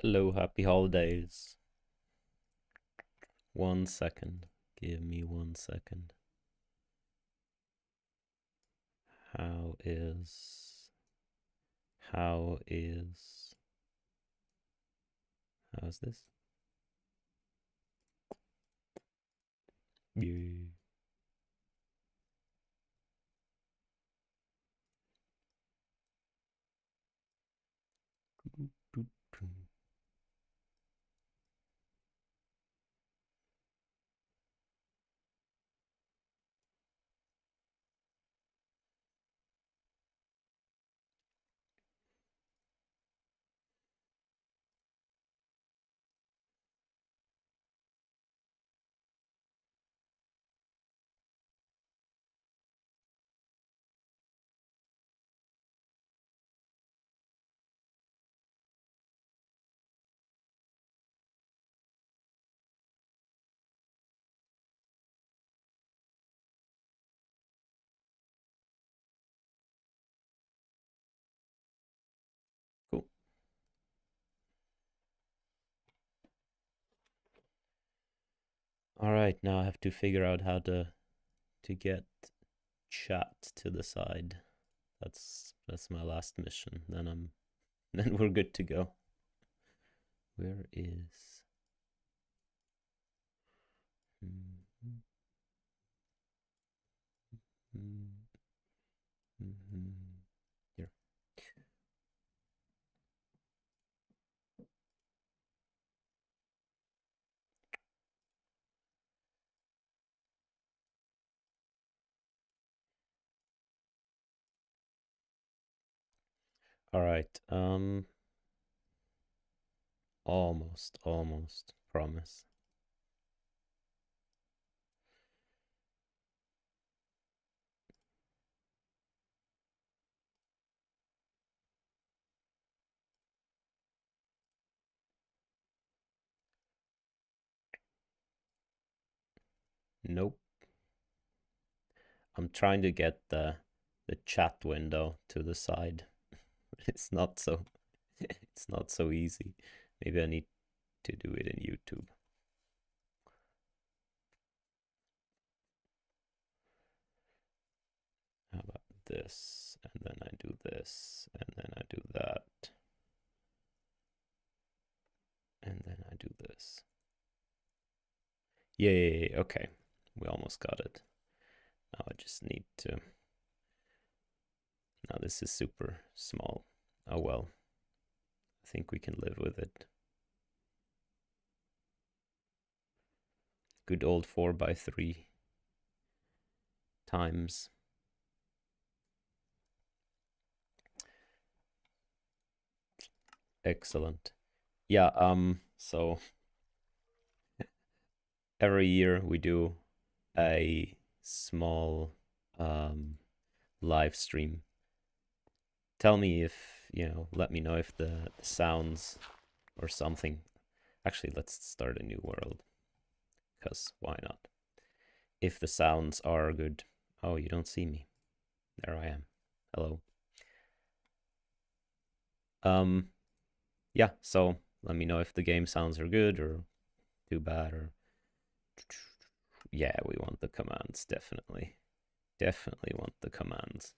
Hello, happy holidays. 1 second. Give me 1 second. How is... How's this? Yeah. Cool. All right, now I have to figure out how to get chat to the side. That's my last mission. Then we're good to go. Where is... Here. All right. Almost. Promise. Nope. I'm trying to get the chat window to the side. It's not so it's not so easy. Maybe I need to do it in YouTube. How about this? And then I do this, and then I do that. And then I do this. Yay, okay. We almost got it. Now I just need to... Now this is super small. Oh well. I think we can live with it. Good old 4x3 times. Excellent. Yeah, so every year we do a small live stream. Tell me if, let me know if the sounds or something. Actually, let's start a new world, because why not? If the sounds are good. Oh, you don't see me. There I am. Hello. Yeah, so let me know if the game sounds are good or too bad, or... Yeah, we want the commands, definitely. Definitely want the commands.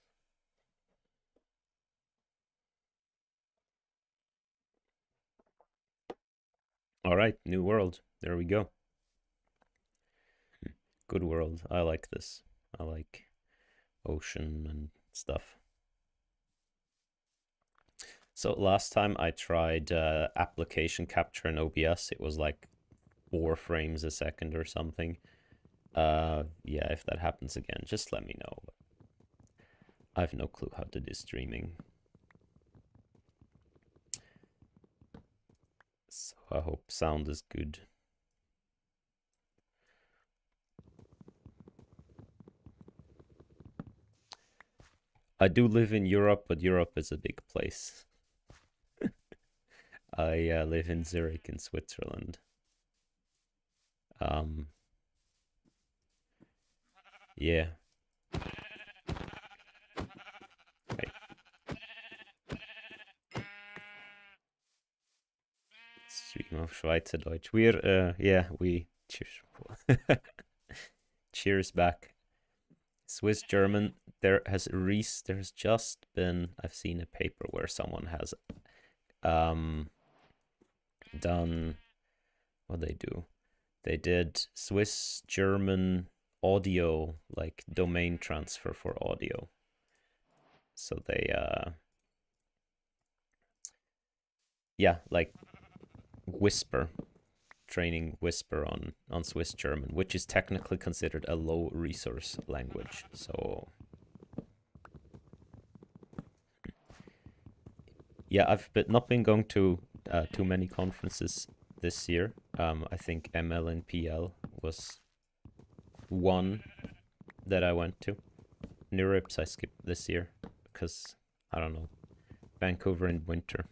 All right, new world. There we go. Good world. I like this. I like ocean and stuff. So last time I tried application capture in OBS, it was like 4 frames a second or something. Yeah, if that happens again, just let me know. I have no clue how to do streaming. So I hope sound is good. I do live in Europe, but Europe is a big place. I live in Zurich in Switzerland. Yeah. Right. Stream of Schweizerdeutsch. We cheers. Cheers back. Swiss German. There's just been, I've seen a paper where someone has done what they do. They did Swiss German audio, like domain transfer for audio. So they like Whisper, training Whisper on Swiss German, which is technically considered a low resource language. So yeah, I've not been going to too many conferences this year. I think ML and PL was one that I went to. NeurIPS I skipped this year because, I don't know, Vancouver in winter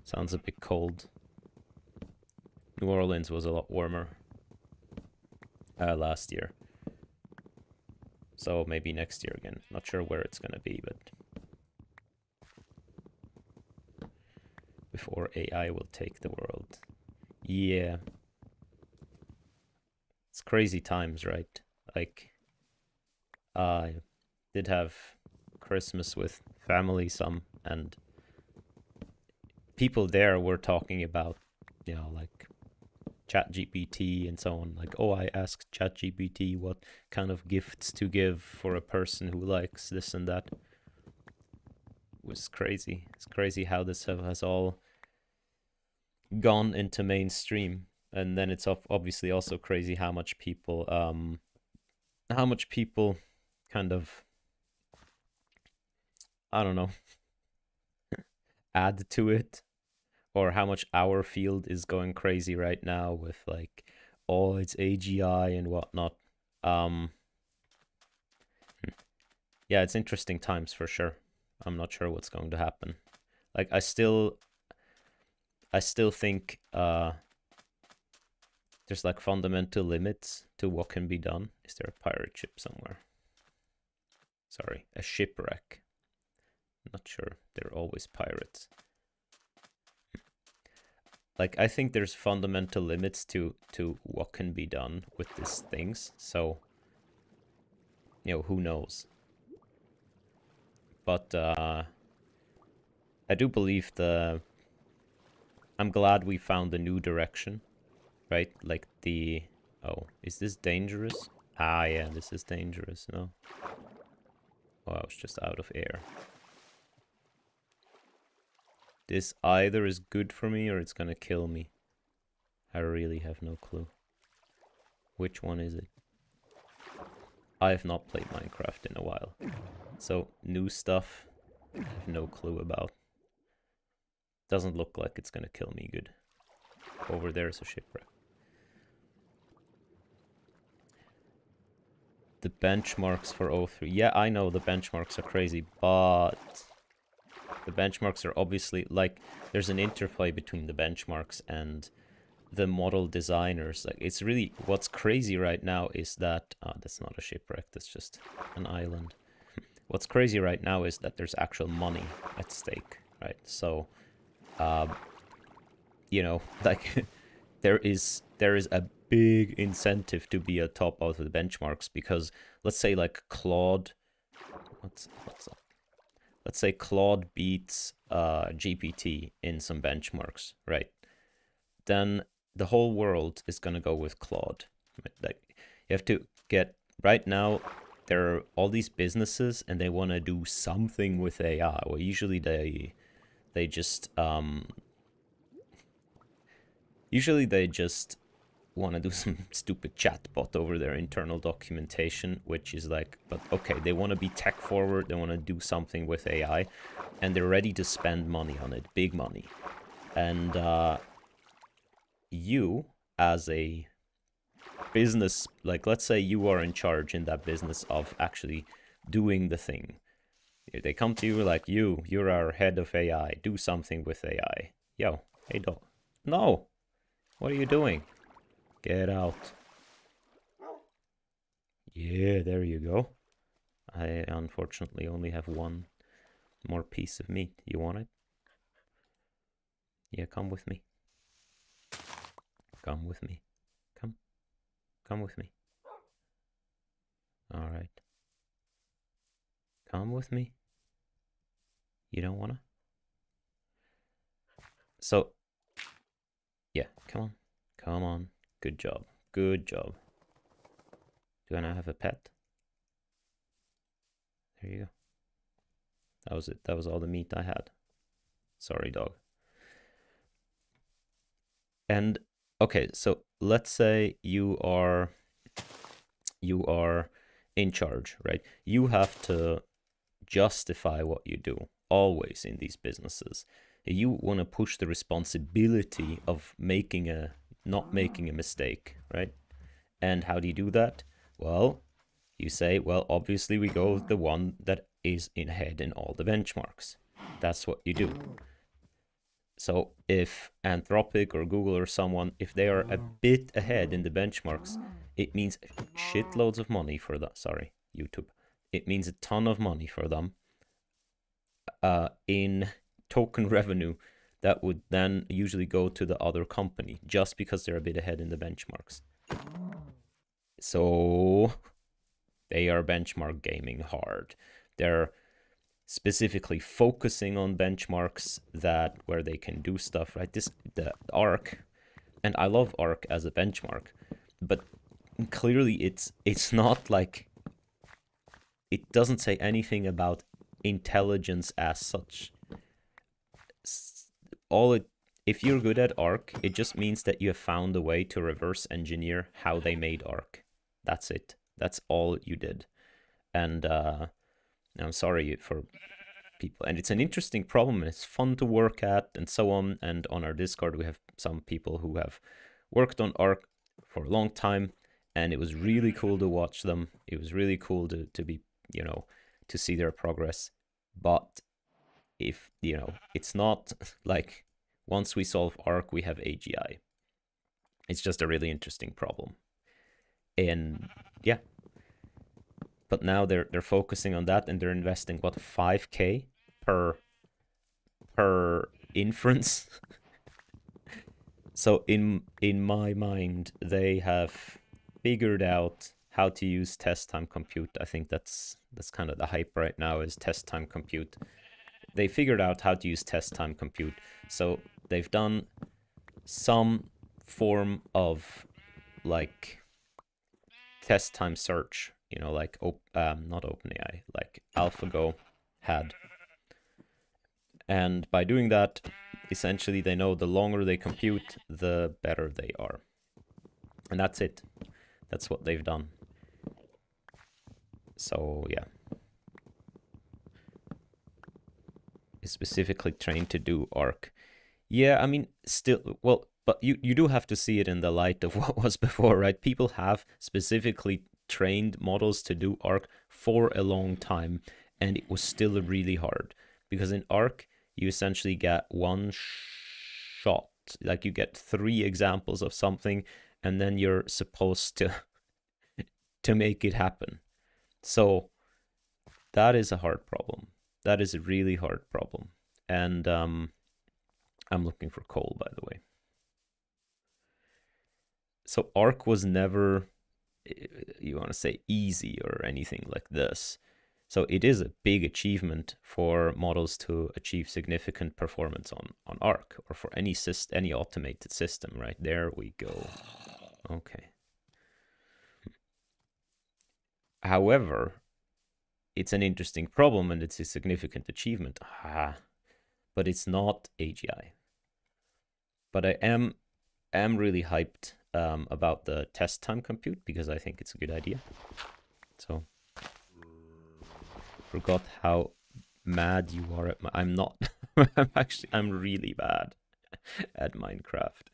sounds a bit cold. New Orleans was a lot warmer last year. So maybe next year again. Not sure where it's gonna be, but before AI will take the world. Yeah. It's crazy times, right? Like, I did have Christmas with family some, and people there were talking about, you know, like ChatGPT and so on. Like, oh, I asked ChatGPT what kind of gifts to give for a person who likes this and that. It was crazy. It's crazy how this has all gone into mainstream. And then it's obviously also crazy how much people kind of, I don't know, add to it, or how much our field is going crazy right now with like, oh, it's AGI and whatnot. Yeah, it's interesting times for sure. I'm not sure what's going to happen. Like, I still think there's like fundamental limits to what can be done. Is there a pirate ship somewhere? Sorry, a shipwreck. Not sure. They're always pirates. Like, I think there's fundamental limits to what can be done with these things. So, you know, who knows? But I do believe I'm glad we found a new direction, right? Like oh, is this dangerous? Ah, yeah, this is dangerous, no? Oh, I was just out of air. This either is good for me or it's gonna kill me. I really have no clue. Which one is it? I have not played Minecraft in a while. So, new stuff, I have no clue about. Doesn't look like it's gonna kill me good. Over there is a shipwreck. The benchmarks for O3. Yeah, I know the benchmarks are crazy, but the benchmarks are obviously, like, there's an interplay between the benchmarks and the model designers. Like, it's really, what's crazy right now is that, that's not a shipwreck, that's just an island. What's crazy right now is that there's actual money at stake, right? So, you know, like, there is a big incentive to be at top of the benchmarks, because let's say like Claude, what's up? Let's say Claude beats GPT in some benchmarks, right? Then the whole world is gonna go with Claude. Like, you have to get, right now there are all these businesses and they want to do something with AI. Well, usually they just want to do some stupid chatbot over their internal documentation, which is like, but okay, they want to be tech forward, they want to do something with AI, and they're ready to spend money on it, big money. And you, as a business, like, let's say you are in charge in that business of actually doing the thing. They come to you like, you're our head of AI, do something with AI. Yo, hey, don't. No! What are you doing? Get out. Yeah, there you go. I unfortunately only have one more piece of meat. You want it? Yeah, come with me. Come with me. Come with me. All right. Come with me. You don't wanna? So, yeah, come on. Come on. Good job. Good job. Do I now have a pet? There you go. That was it. That was all the meat I had. Sorry, dog. And okay, so let's say you are in charge, right? You have to justify what you do always in these businesses. You want to push the responsibility of not making a mistake, right? And how do you do that? Well, you say, well, obviously we go with the one that is ahead in all the benchmarks. That's what you do. So if Anthropic or Google or someone, if they are a bit ahead in the benchmarks, it means shitloads of money for that. Sorry, YouTube. It means a ton of money for them in token revenue that would then usually go to the other company just because they're a bit ahead in the benchmarks. So they are benchmark gaming hard. They're specifically focusing on benchmarks where they can do stuff, right? The ARC, and I love ARC as a benchmark, but clearly it's not like, it doesn't say anything about intelligence as such. If you're good at ARC, it just means that you have found a way to reverse engineer how they made ARC. That's it. That's all you did. And I'm sorry for people. And it's an interesting problem, and it's fun to work at, and so on. And on our Discord, we have some people who have worked on ARC for a long time, and it was really cool to watch them. It was really cool to be, to see their progress. But if, it's not like once we solve ARC, we have AGI. It's just a really interesting problem. And yeah. But now they're focusing on that, and they're investing what, 5K per inference. So in my mind, they have figured out how to use test time compute. I think that's kind of the hype right now, is test time compute. They figured out how to use test time compute. So they've done some form of like test time search, like not OpenAI, like AlphaGo had. And by doing that, essentially they know the longer they compute, the better they are. And that's it. That's what they've done. So yeah. It's specifically trained to do ARC. Yeah, I mean, still, well, but you do have to see it in the light of what was before, right? People have specifically trained models to do ARC for a long time, and it was still really hard. Because in ARC, you essentially get one shot. Like, you get 3 examples of something, and then you're supposed to make it happen. So that is a hard problem. That is a really hard problem. And I'm looking for coal, by the way. So ARC was never, you want to say, easy or anything like this. So it is a big achievement for models to achieve significant performance on ARC, or for any automated system, right? There we go. Okay. However, it's an interesting problem, and it's a significant achievement. But it's not AGI. But I am really hyped about the test time compute, because I think it's a good idea. So, forgot how mad you are at I'm not. I'm really bad at Minecraft.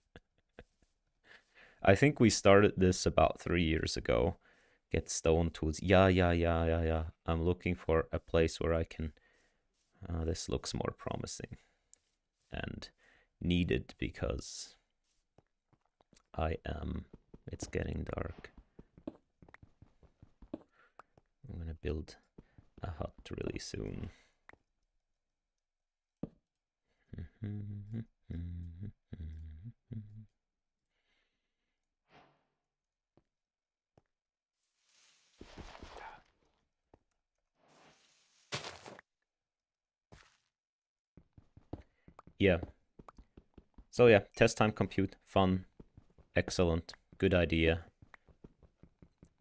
I think we started this about 3 years ago. Get stone tools. Yeah. I'm looking for a place where I can... this looks more promising and needed, because it's getting dark. I'm gonna build a hut really soon. Yeah. So yeah, test time compute, fun, excellent, good idea.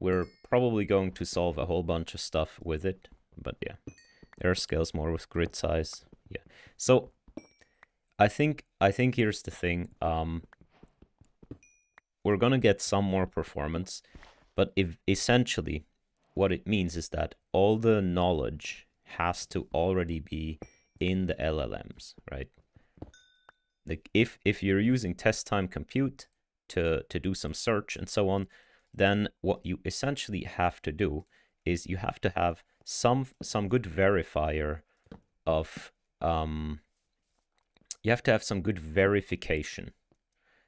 We're probably going to solve a whole bunch of stuff with it, but yeah, there are scales more with grid size. Yeah. So I think here's the thing. We're gonna get some more performance, but if essentially what it means is that all the knowledge has to already be in the LLMs, right? Like if you're using test time compute to do some search and so on, then what you essentially have to do is you have to have some good verifier of you have to have some good verification.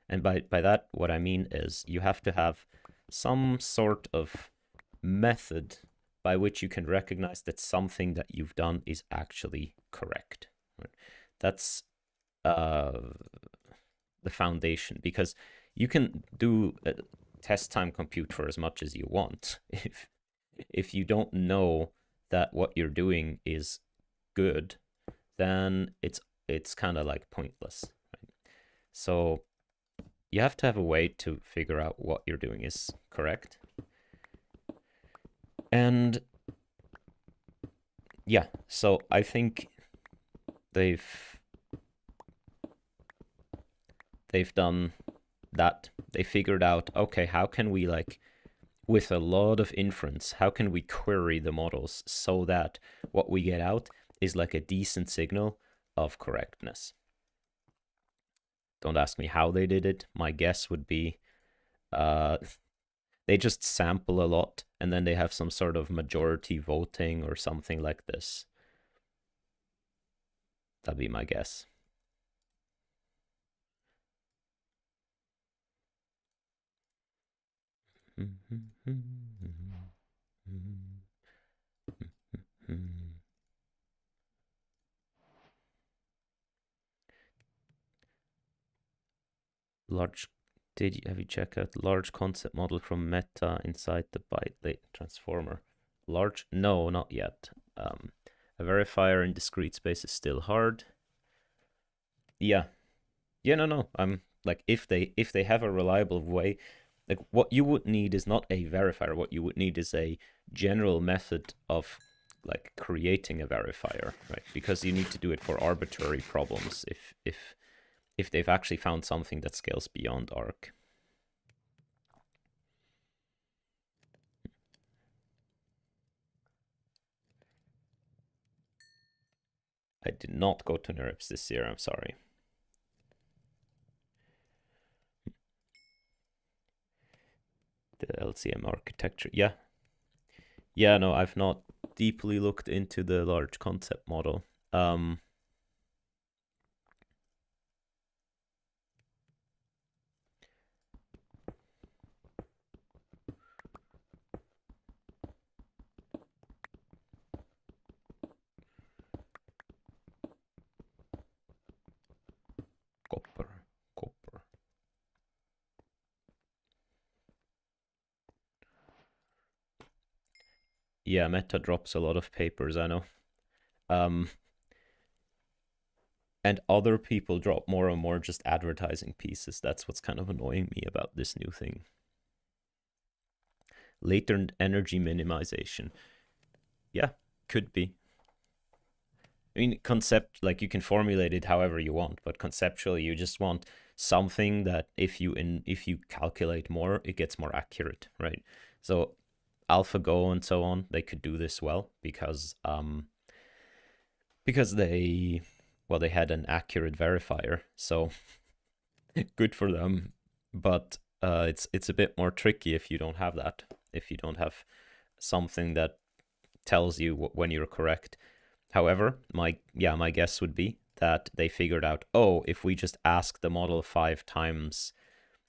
And by that what I mean is you have to have some sort of method by which you can recognize that something that you've done is actually correct. Right? That's uh, the foundation, because you can do a test time compute for as much as you want. If you don't know that what you're doing is good, then it's kind of like pointless. Right? So you have to have a way to figure out what you're doing is correct. And yeah, so I think they've done that. They figured out, okay, how can we, like, with a lot of inference, how can we query the models so that what we get out is like a decent signal of correctness. Don't ask me how they did it. My guess would be they just sample a lot and then they have some sort of majority voting or something like this. That'd be my guess. Large, have you checked out large concept model from Meta inside the byte transformer? Large, no, not yet. A verifier in discrete space is still hard. Yeah, no. I'm like, if they have a reliable way, like what you would need is not a verifier. What you would need is a general method of like creating a verifier, right? Because you need to do it for arbitrary problems. If they've actually found something that scales beyond ARC. I did not go to NeurIPS this year, I'm sorry. The LCM architecture, yeah. Yeah, no, I've not deeply looked into the large concept model. Copper. Yeah, Meta drops a lot of papers, I know. And other people drop more and more just advertising pieces. That's what's kind of annoying me about this new thing. Latent energy minimization. Yeah, could be. I mean, like you can formulate it however you want, but conceptually you just want something that if you calculate more, it gets more accurate, right? So AlphaGo and so on, they could do this well because they had an accurate verifier, so good for them. But it's a bit more tricky if you don't have that. If you don't have something that tells you when you're correct. However, my guess would be that they figured out, oh, if we just ask the model 5 times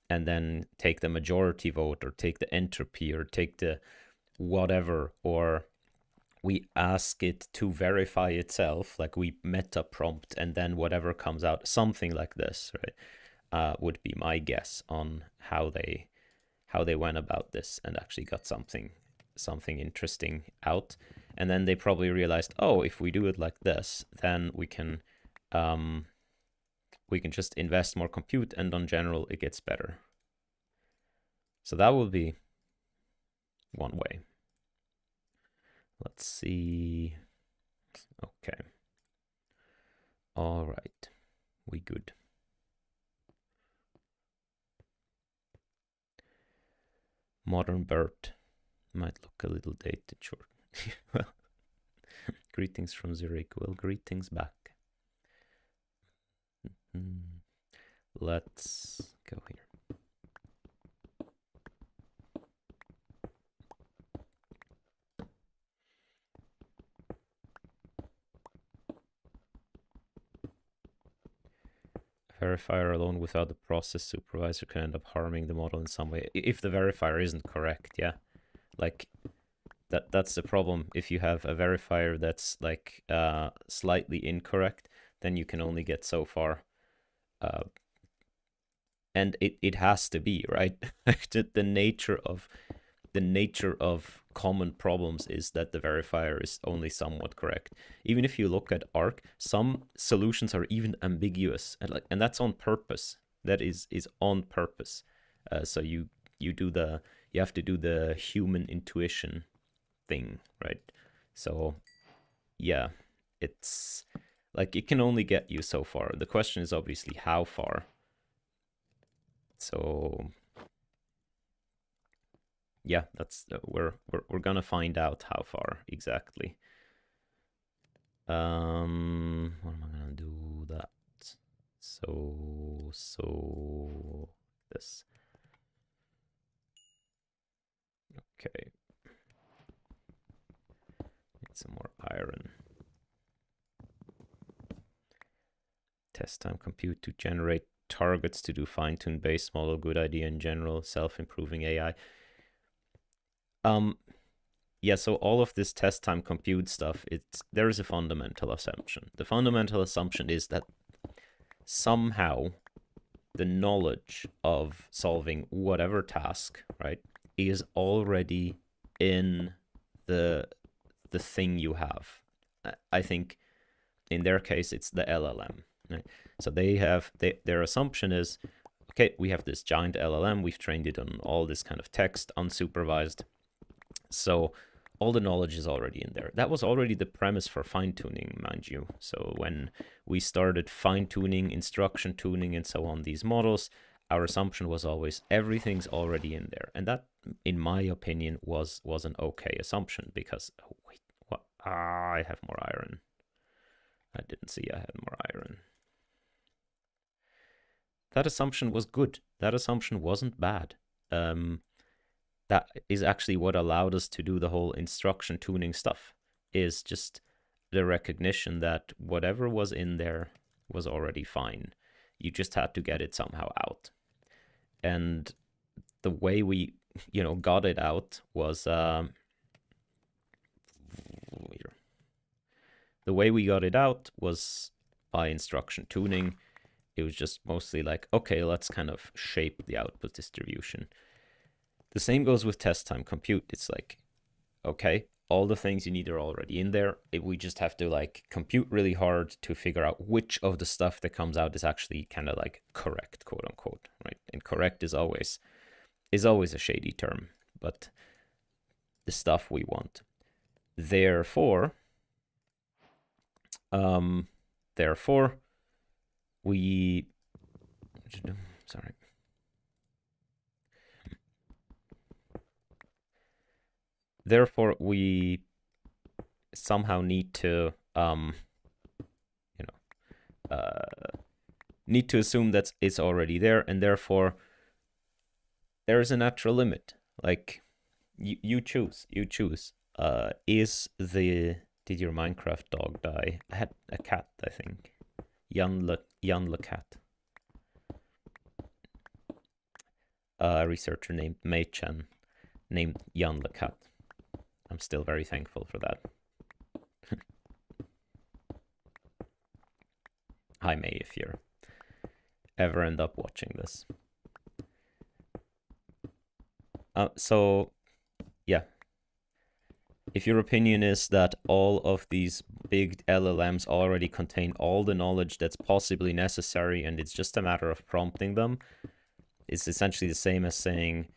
and then take the majority vote or take the entropy or take the whatever, or we ask it to verify itself, like we meta prompt and then whatever comes out, something like this, right? Would be my guess on how they went about this and actually got something interesting out. And then they probably realized, oh, if we do it like this, then we can we can just invest more compute, and on general, it gets better. So that will be one way. Let's see. Okay. All right. We good. Modern bird might look a little dated, sure. Well, greetings from Zurich. Well, greetings back. Let's go here. Verifier alone without the process supervisor can end up harming the model in some way. If the verifier isn't correct, yeah. Like, that's the problem. If you have a verifier that's like slightly incorrect, then you can only get so far. And it has to be, right? the nature of common problems is that the verifier is only somewhat correct. Even if you look at ARC, some solutions are even ambiguous, and that's on purpose. That is on purpose. So you have to do the human intuition thing, right? So yeah, it's like it can only get you so far. The question is obviously how far. So yeah, that's we're gonna find out how far exactly. What am I gonna do that? So this. Okay. Need some more iron. Test time compute to generate targets to do fine-tune base model. Good idea in general. Self-improving AI. Yeah, so all of this test time compute stuff, there is a fundamental assumption. The fundamental assumption is that somehow the knowledge of solving whatever task, right, is already in the thing you have. I think in their case, it's the LLM. Right? So their assumption is, okay, we have this giant LLM, we've trained it on all this kind of text, unsupervised. So all the knowledge is already in there. That was already the premise for fine-tuning, mind you. So when we started fine-tuning, instruction tuning, and so on these models, our assumption was always everything's already in there. And that, in my opinion, was an okay assumption because, oh, wait, what? I have more iron. I didn't see I had more iron. That assumption was good. That assumption wasn't bad. That is actually what allowed us to do the whole instruction tuning stuff, is just the recognition that whatever was in there was already fine. You just had to get it somehow out. And the way we, got it out was, the way we got it out was by instruction tuning. It was just mostly like, okay, let's kind of shape the output distribution. The same goes with test time compute. It's like, okay, all the things you need are already in there. We just have to like compute really hard to figure out which of the stuff that comes out is actually kind of like correct, quote unquote, right? And correct is always a shady term, but the stuff we want. Therefore, we, sorry. Therefore, we somehow need to, need to assume that it's already there, and therefore there is a natural limit. Like, you choose. Did your Minecraft dog die? I had a cat, I think. Jan Le Cat. A researcher named Mei Chen named Jan Le Cat. I'm still very thankful for that. Hi May, if you ever end up watching this. So, yeah. If your opinion is that all of these big LLMs already contain all the knowledge that's possibly necessary, and it's just a matter of prompting them. It's essentially the same as saying,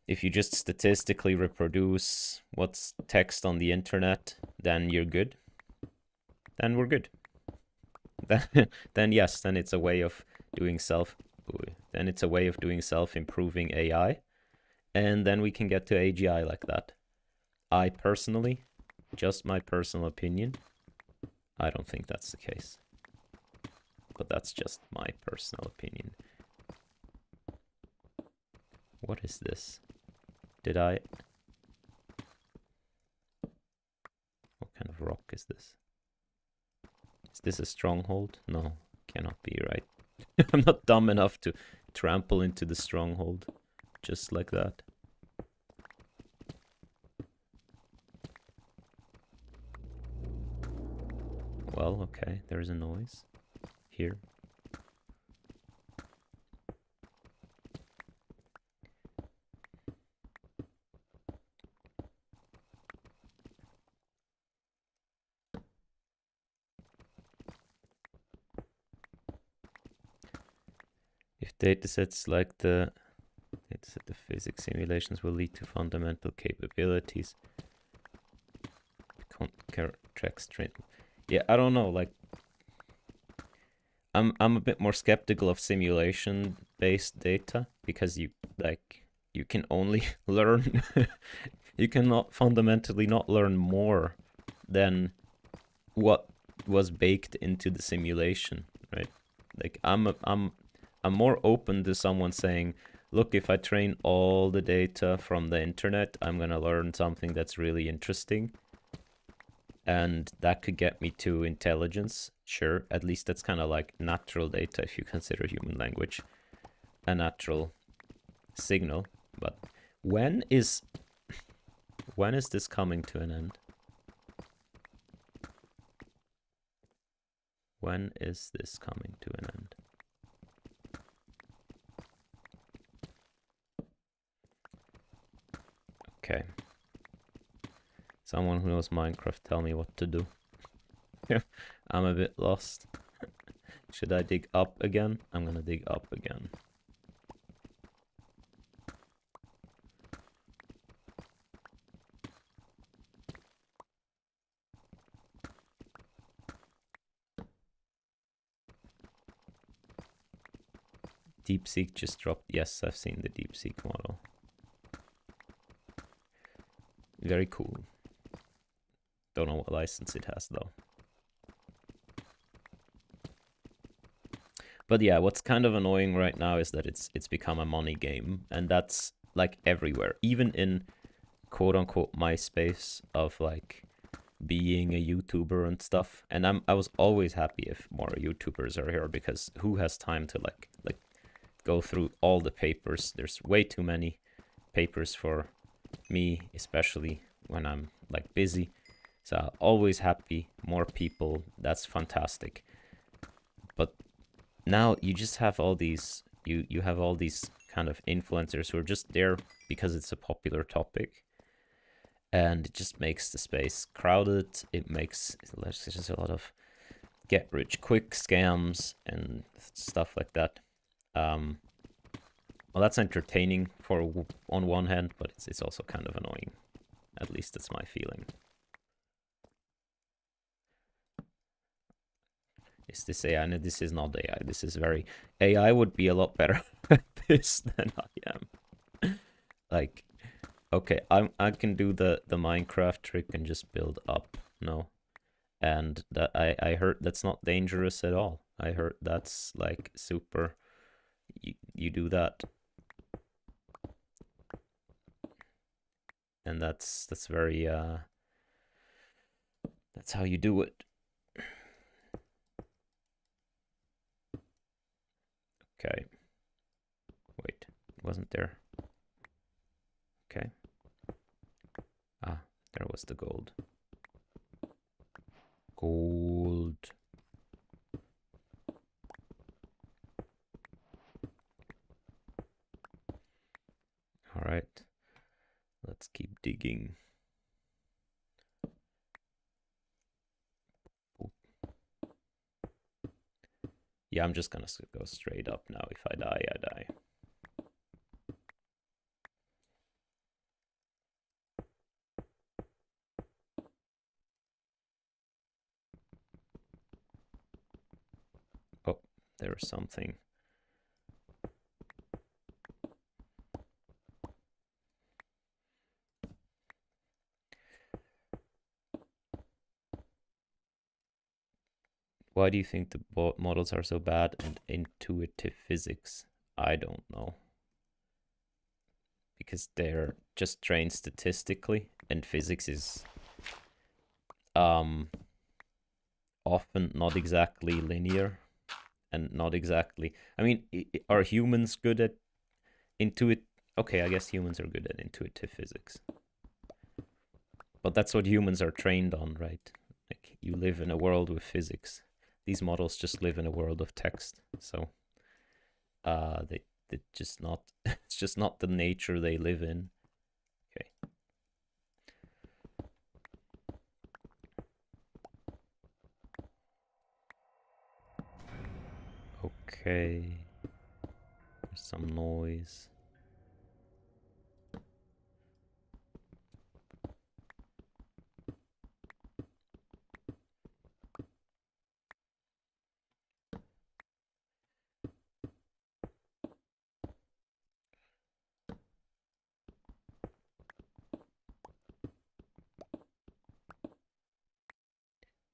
if you just statistically reproduce what's text on the internet, then you're good. Then we're good. Then yes, then it's a way of doing self-improving AI, and then we can get to AGI like that. I personally, just my personal opinion, I don't think that's the case. But that's just my personal opinion. What is this? What kind of rock is this? Is this a stronghold? No, cannot be, right? I'm not dumb enough to trample into the stronghold just like that. Well, okay, there's a noise here. If datasets like the physics simulations will lead to fundamental capabilities. Yeah, I don't know, like I'm a bit more skeptical of simulation based data, because you can only learn you cannot fundamentally not learn more than what was baked into the simulation, right? Like I'm more open to someone saying, look, if I train all the data from the internet, I'm gonna learn something that's really interesting, and that could get me to intelligence. Sure, at least that's kind of like natural data if you consider human language a natural signal. But when is this coming to an end? When is this coming to an end? Okay. Someone who knows Minecraft, tell me what to do. I'm a bit lost. Should I dig up again? I'm gonna dig up again. DeepSeek just dropped. Yes, I've seen the DeepSeek model. Very cool. Don't know what license it has though. But yeah, what's kind of annoying right now is that it's become a money game, and that's like everywhere, even in quote unquote my space of like being a YouTuber and stuff. And I was always happy if more YouTubers are here, because who has time to like go through all the papers? There's way too many papers for me, especially when I'm like busy. So always happy, more people, that's fantastic. But now you just have all these, you have all these kind of influencers who are just there because it's a popular topic, and it just makes the space crowded. There's just a lot of get rich quick scams and stuff like that. Well, that's entertaining on one hand, but it's also kind of annoying. At least that's my feeling. Is this AI? No, this is not AI. This is very... AI would be a lot better at this than I am. Like, okay, I can do the Minecraft trick and just build up. No. And that I heard that's not dangerous at all. I heard that's like super... You do that. And that's very... That's how you do it. Okay. Wait, wasn't there? Okay. Ah, there was the gold. Gold. All right. Let's keep digging. Yeah, I'm just gonna go straight up now. If I die, I die. Oh, there's something. Why do you think the models are so bad and intuitive physics? I don't know. Because they're just trained statistically, and physics is often not exactly linear and not exactly. I mean, are humans good at intuit? Okay, I guess humans are good at intuitive physics, but that's what humans are trained on, right? Like you live in a world with physics. These models just live in a world of text, so they just not. It's just not the nature they live in. Okay. Okay. There's some noise.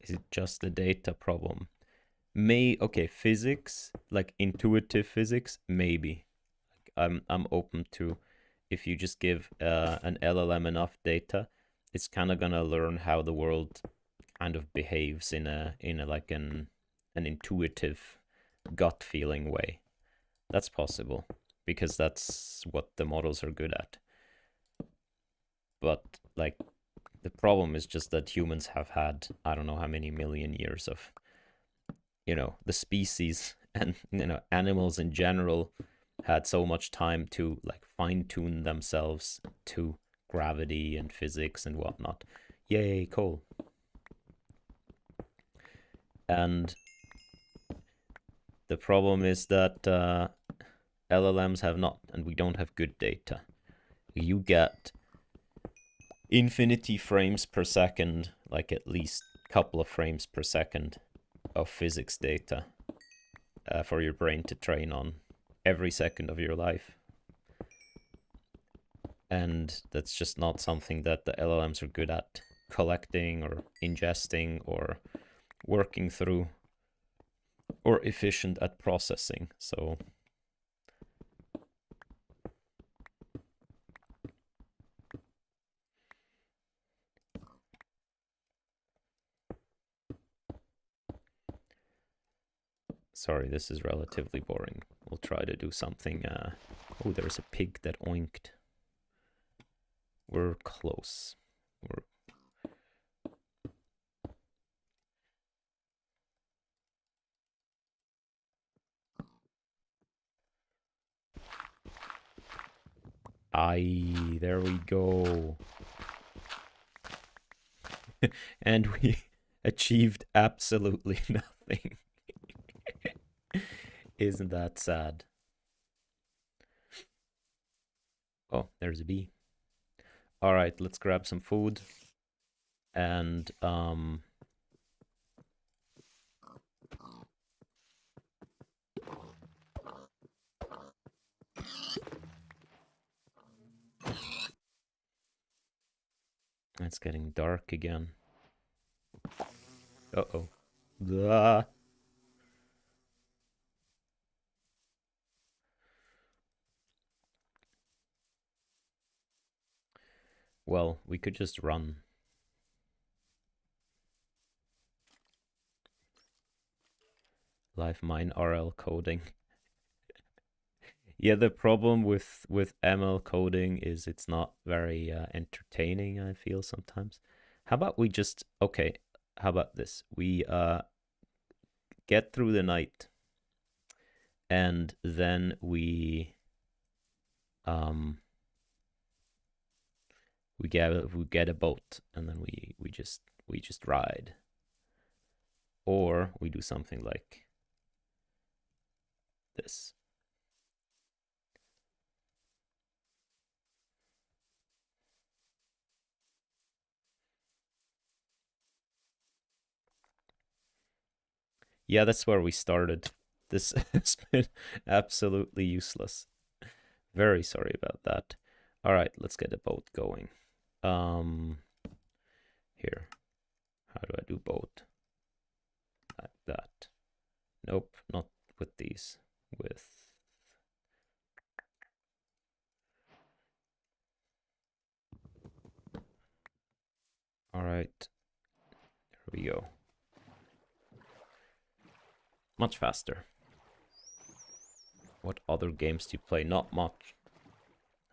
Is it just a data problem? Okay, physics, like intuitive physics, maybe. I'm open to, if you just give an LLM enough data, it's kind of gonna learn how the world kind of behaves in a like an intuitive gut feeling way. That's possible because that's what the models are good at. But like the problem is just that humans have had, I don't know how many million years of, the species and, animals in general had so much time to like fine tune themselves to gravity and physics and whatnot. Yay, cool. And the problem is that LLMs have not, and we don't have good data. You get infinity frames per second, like at least a couple of frames per second of physics data for your brain to train on every second of your life. And that's just not something that the LLMs are good at collecting or ingesting or working through or efficient at processing. So sorry, this is relatively boring. We'll try to do something. Oh, there's a pig that oinked. We're close. There we go. And we achieved absolutely nothing. Isn't that sad? Oh, there's a bee. All right, let's grab some food. And it's getting dark again. Uh-oh. Blah. Well, we could just run. Live mine RL coding. Yeah, the problem with ML coding is it's not very entertaining, I feel sometimes. How about we just, okay, how about this? We get through the night and then we get a boat and then we just ride. Or we do something like this. Yeah, that's where we started. This has been absolutely useless. Very sorry about that. All right, let's get a boat going. Here. How do I do boat? Like that. Nope, not with these. With... All right. Here we go. Much faster. What other games do you play? Not much.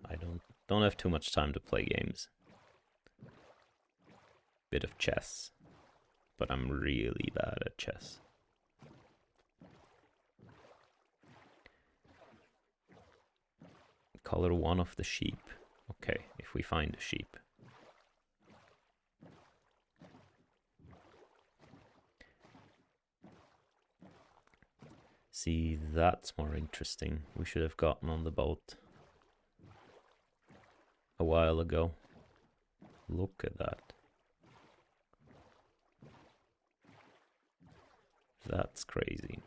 I don't have too much time to play games. Bit of chess, but I'm really bad at chess. Color one of the sheep. Okay, if we find a sheep. See, that's more interesting. We should have gotten on the boat a while ago. Look at that. That's crazy.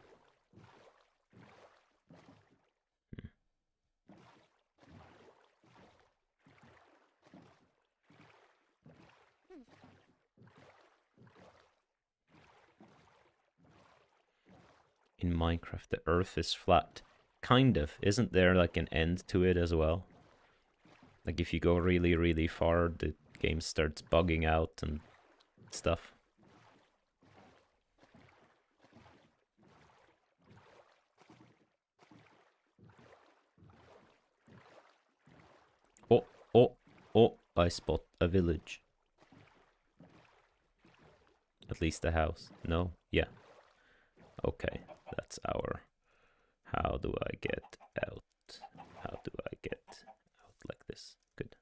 In Minecraft, the earth is flat. Kind of. Isn't there like an end to it as well? Like if you go really, really far, the game starts bugging out and stuff. Oh, I spot a village. At least a house. No? Yeah. Okay, that's our... How do I get out? How do I get out like this? Good.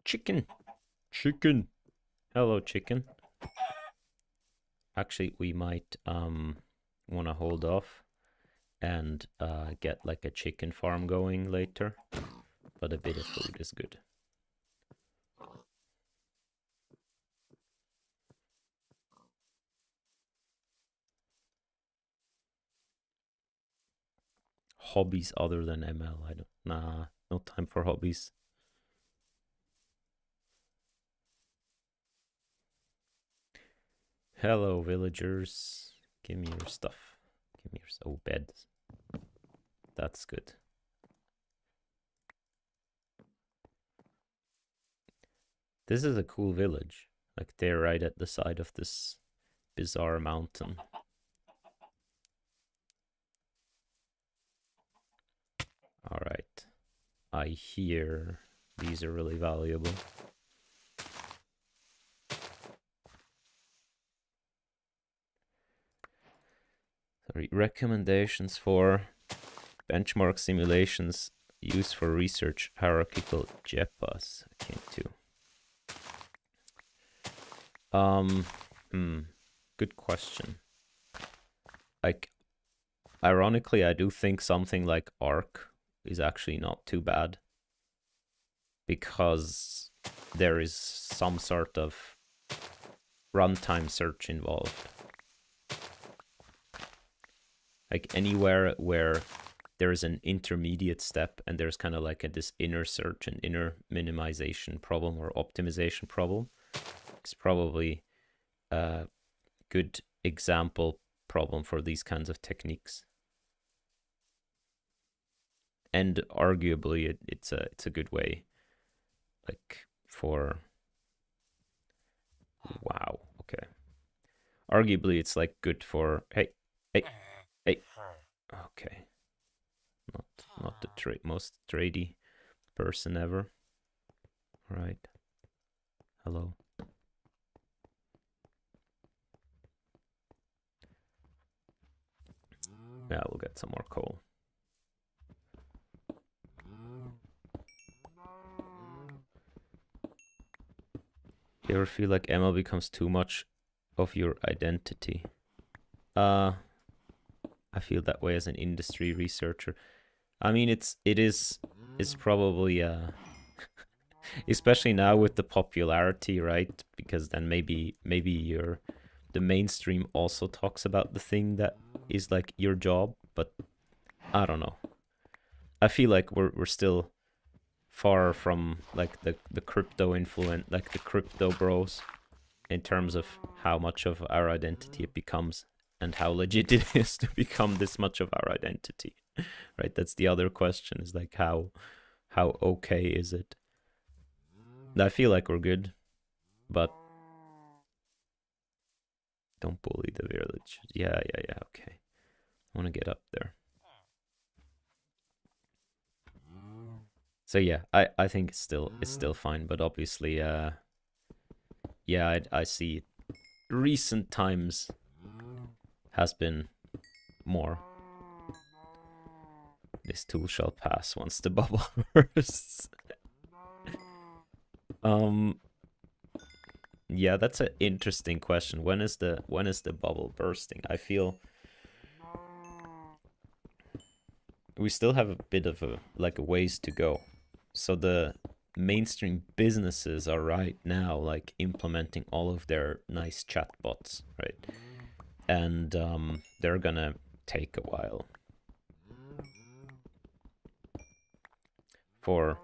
Chicken! Chicken! Hello, chicken. Actually, we might want to hold off and get like a chicken farm going later. But a bit of food is good. Hobbies other than ML, I don't... Nah, no time for hobbies. Hello, villagers. Give me your stuff. Give me your... Oh, beds. That's good. This is a cool village. Like, they're right at the side of this bizarre mountain. Alright. I hear these are really valuable. Sorry, recommendations for benchmark simulations used for research hierarchical JEPAs. I came to. Good question. Like, ironically, I do think something like Arc is actually not too bad, because there is some sort of runtime search involved. Like anywhere where there is an intermediate step and there's kind of like this inner search and inner minimization problem or optimization problem, it's probably a good example problem for these kinds of techniques. And arguably it's a good way, like, for... Wow, okay. Arguably it's like good for... Hey. Okay. Not the most trady person ever. All right. Hello. Yeah, we'll get some more coal. You ever feel like ML becomes too much of your identity? Uh, I feel that way as an industry researcher. I mean, it's probably especially now with the popularity, right? Because then maybe the mainstream also talks about the thing that is like your job, but I don't know. I feel like we're still far from like the crypto influence, like the crypto bros, in terms of how much of our identity it becomes and how legit it is to become this much of our identity. Right? That's the other question, is like how okay is it? I feel like we're good, but don't bully the village. Yeah, okay. I want to get up there. So yeah, I think it's still fine, but obviously yeah, I see recent times has been more. This tool shall pass once the bubble bursts. um yeah, that's an interesting question. When is the bubble bursting? I feel we still have a bit of a ways to go. So the mainstream businesses are right now like implementing all of their nice chatbots, right? And they're gonna take a while for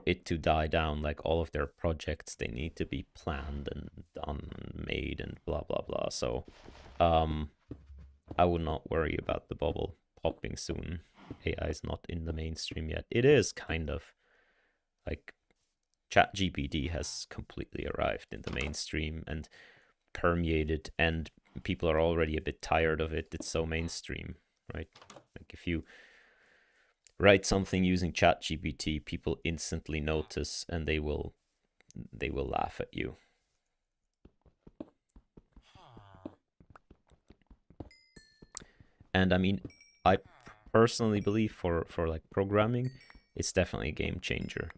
it to die down. Like all of their projects, they need to be planned and done and made and blah blah blah. So um I would not worry about the bubble popping soon. AI is not in the mainstream yet. It is kind of like ChatGPT has completely arrived in the mainstream and permeated, and people are already a bit tired of it. It's so mainstream, right? Like if you write something using ChatGPT, people instantly notice and they will laugh at you. And I mean, I personally believe for like programming, it's definitely a game changer.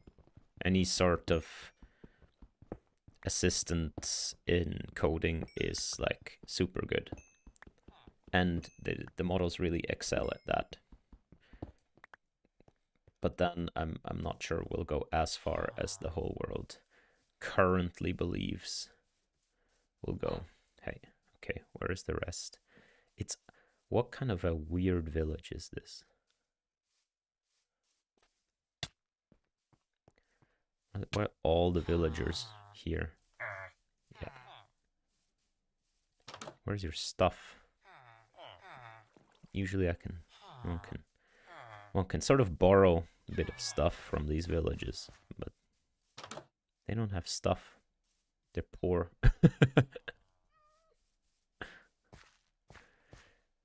Any sort of assistance in coding is like super good, and the models really excel at that. But then I'm not sure we'll go as far as the whole world currently believes we'll go. Hey, okay, where is the rest? It's what kind of a weird village is this? Why are all the villagers here? Yeah. Where's your stuff? Usually one can sort of borrow a bit of stuff from these villages, but they don't have stuff. They're poor.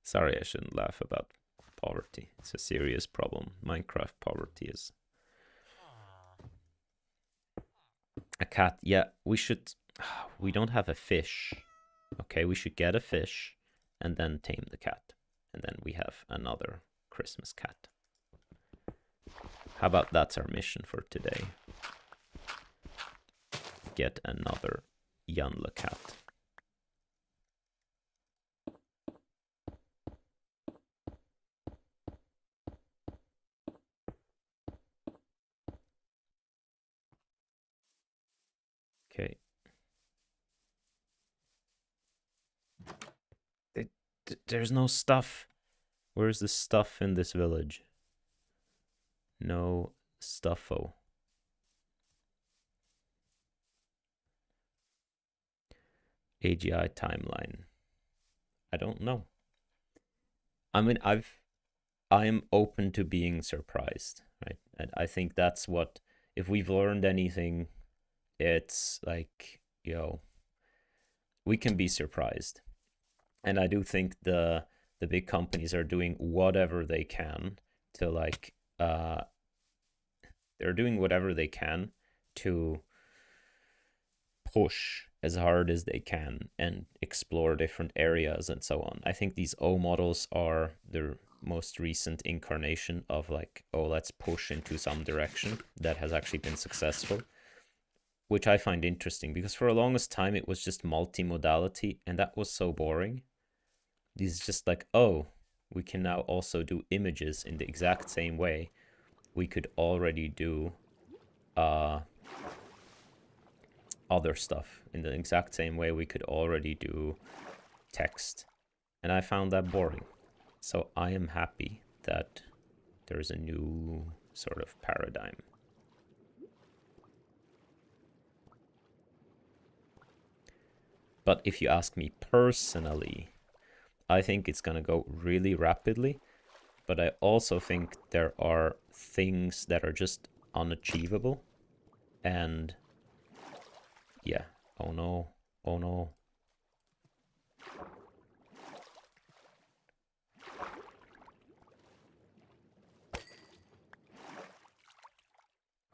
Sorry, I shouldn't laugh about poverty. It's a serious problem. Minecraft poverty is a cat. Yeah, we should. We don't have a fish. Okay, we should get a fish and then tame the cat. And then we have another Christmas cat. How about that's our mission for today? Get another Yanla cat. Okay. There's no stuff. Where's the stuff in this village? No stuffo. AGI timeline. I don't know. I mean, I am open to being surprised, right? And I think that's what, if we've learned anything, it's like, we can be surprised. And I do think the big companies are doing whatever they can to like they're doing whatever they can to push as hard as they can and explore different areas and so on. I think these O models are the most recent incarnation of like, oh, let's push into some direction that has actually been successful, which I find interesting because for the longest time it was just multimodality and that was so boring. This is just like, oh, we can now also do images in the exact same way. We could already do other stuff in the exact same way we could already do text. And I found that boring. So I am happy that there's a new sort of paradigm. But if you ask me personally, I think it's going to go really rapidly. But I also think there are things that are just unachievable. And yeah, oh no, oh no.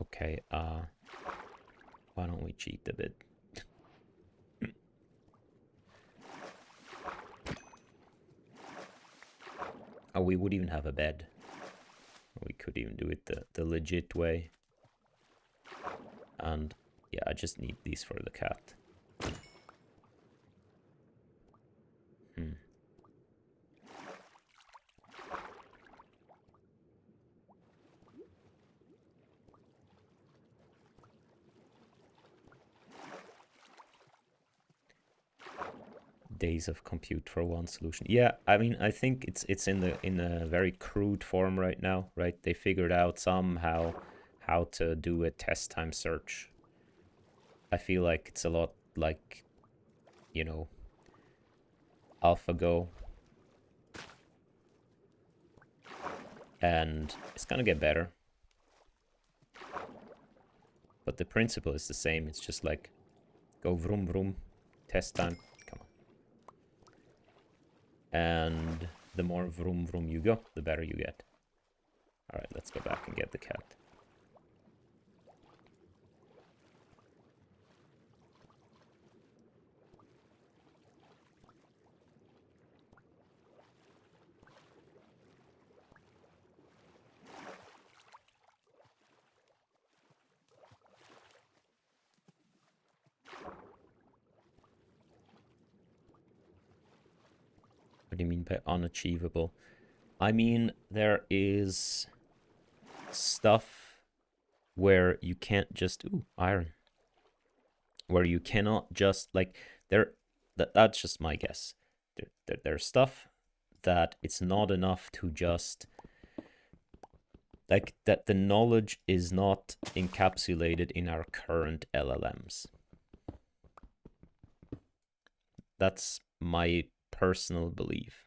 Okay, why don't we cheat a bit? Oh, we would even have a bed. We could even do it the legit way. And yeah, I just need these for the cat. Days of compute for one solution. Yeah, I mean, I think it's in a very crude form right now, right? They figured out somehow how to do a test time search. I feel like it's a lot like, you know, AlphaGo. And it's gonna get better. But the principle is the same. It's just like, go vroom vroom, test time. And the more vroom vroom you go, the better you get. All right, let's go back and get the cat. What do you mean by unachievable? I mean, there is stuff where you can't just, ooh, iron. Where you cannot just, like, that's just my guess. There's stuff that it's not enough to just, like, that the knowledge is not encapsulated in our current LLMs. That's my personal belief.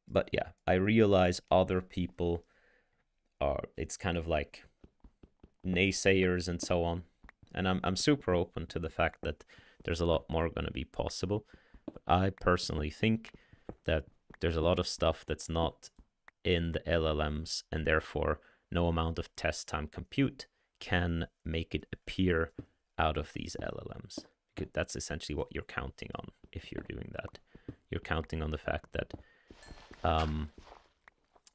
But yeah, I realize other people are, it's kind of like naysayers and so on. And I'm super open to the fact that there's a lot more going to be possible. But I personally think that there's a lot of stuff that's not in the LLMs, and therefore no amount of test time compute can make it appear out of these LLMs. That's essentially what you're counting on if you're doing that. You're counting on the fact that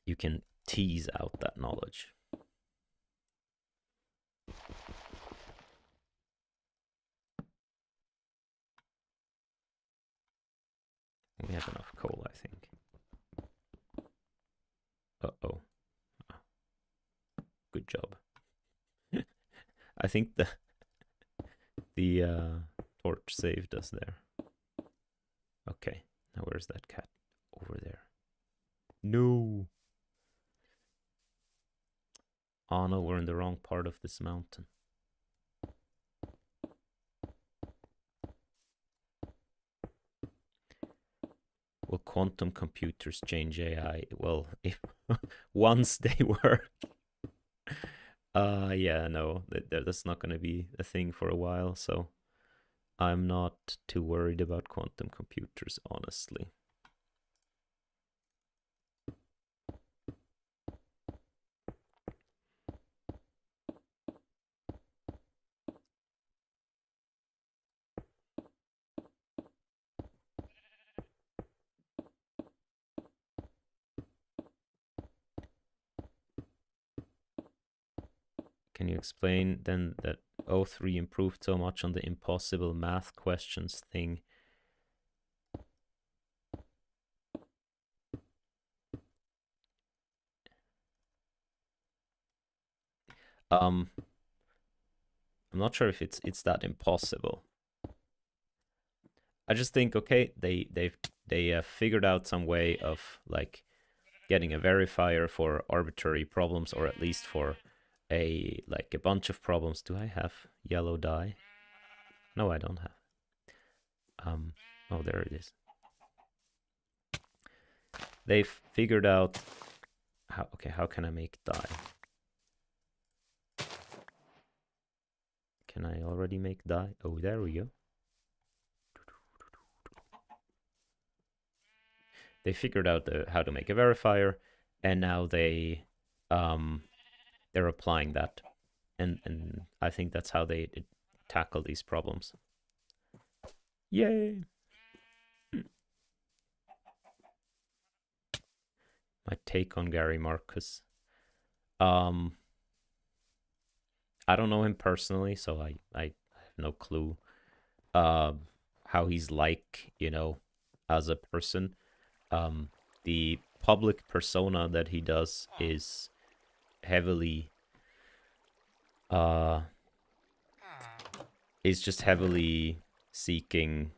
you can tease out that knowledge. We have enough coal, I think. Uh-oh. Good job. I think the torch saved us there. Okay, now where's that cat? Over there. No. Oh no, we're in the wrong part of this mountain. Will quantum computers change AI? Well, if once they work. Yeah, no, that's not going to be a thing for a while, so I'm not too worried about quantum computers, honestly. Can you explain then that O3 improved so much on the impossible math questions thing I'm not sure if it's that impossible. I just think, okay, they figured out some way of like getting a verifier for arbitrary problems, or at least for a bunch of problems. Do I have yellow dye? No, I don't have. Oh, there it is. They figured out how. Okay, how can I make dye? Can I already make dye? Oh, there we go. They figured out how to make a verifier, and now they're applying that, and I think that's how they tackle these problems. Yay! My take on Gary Marcus. I don't know him personally, so I have no clue how he's like, as a person. The public persona that he does is heavily just heavily seeking,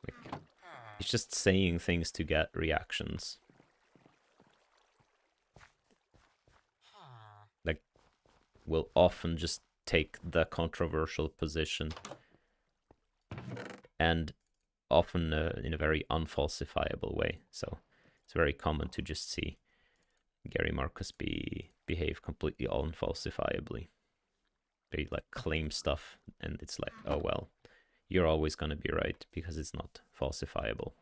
like, he's just saying things to get reactions. Like, will often just take the controversial position, and often in a very unfalsifiable way. So it's very common to just see Gary Marcus behave completely unfalsifiably. They like claim stuff, and it's like, oh well, you're always going to be right because it's not falsifiable.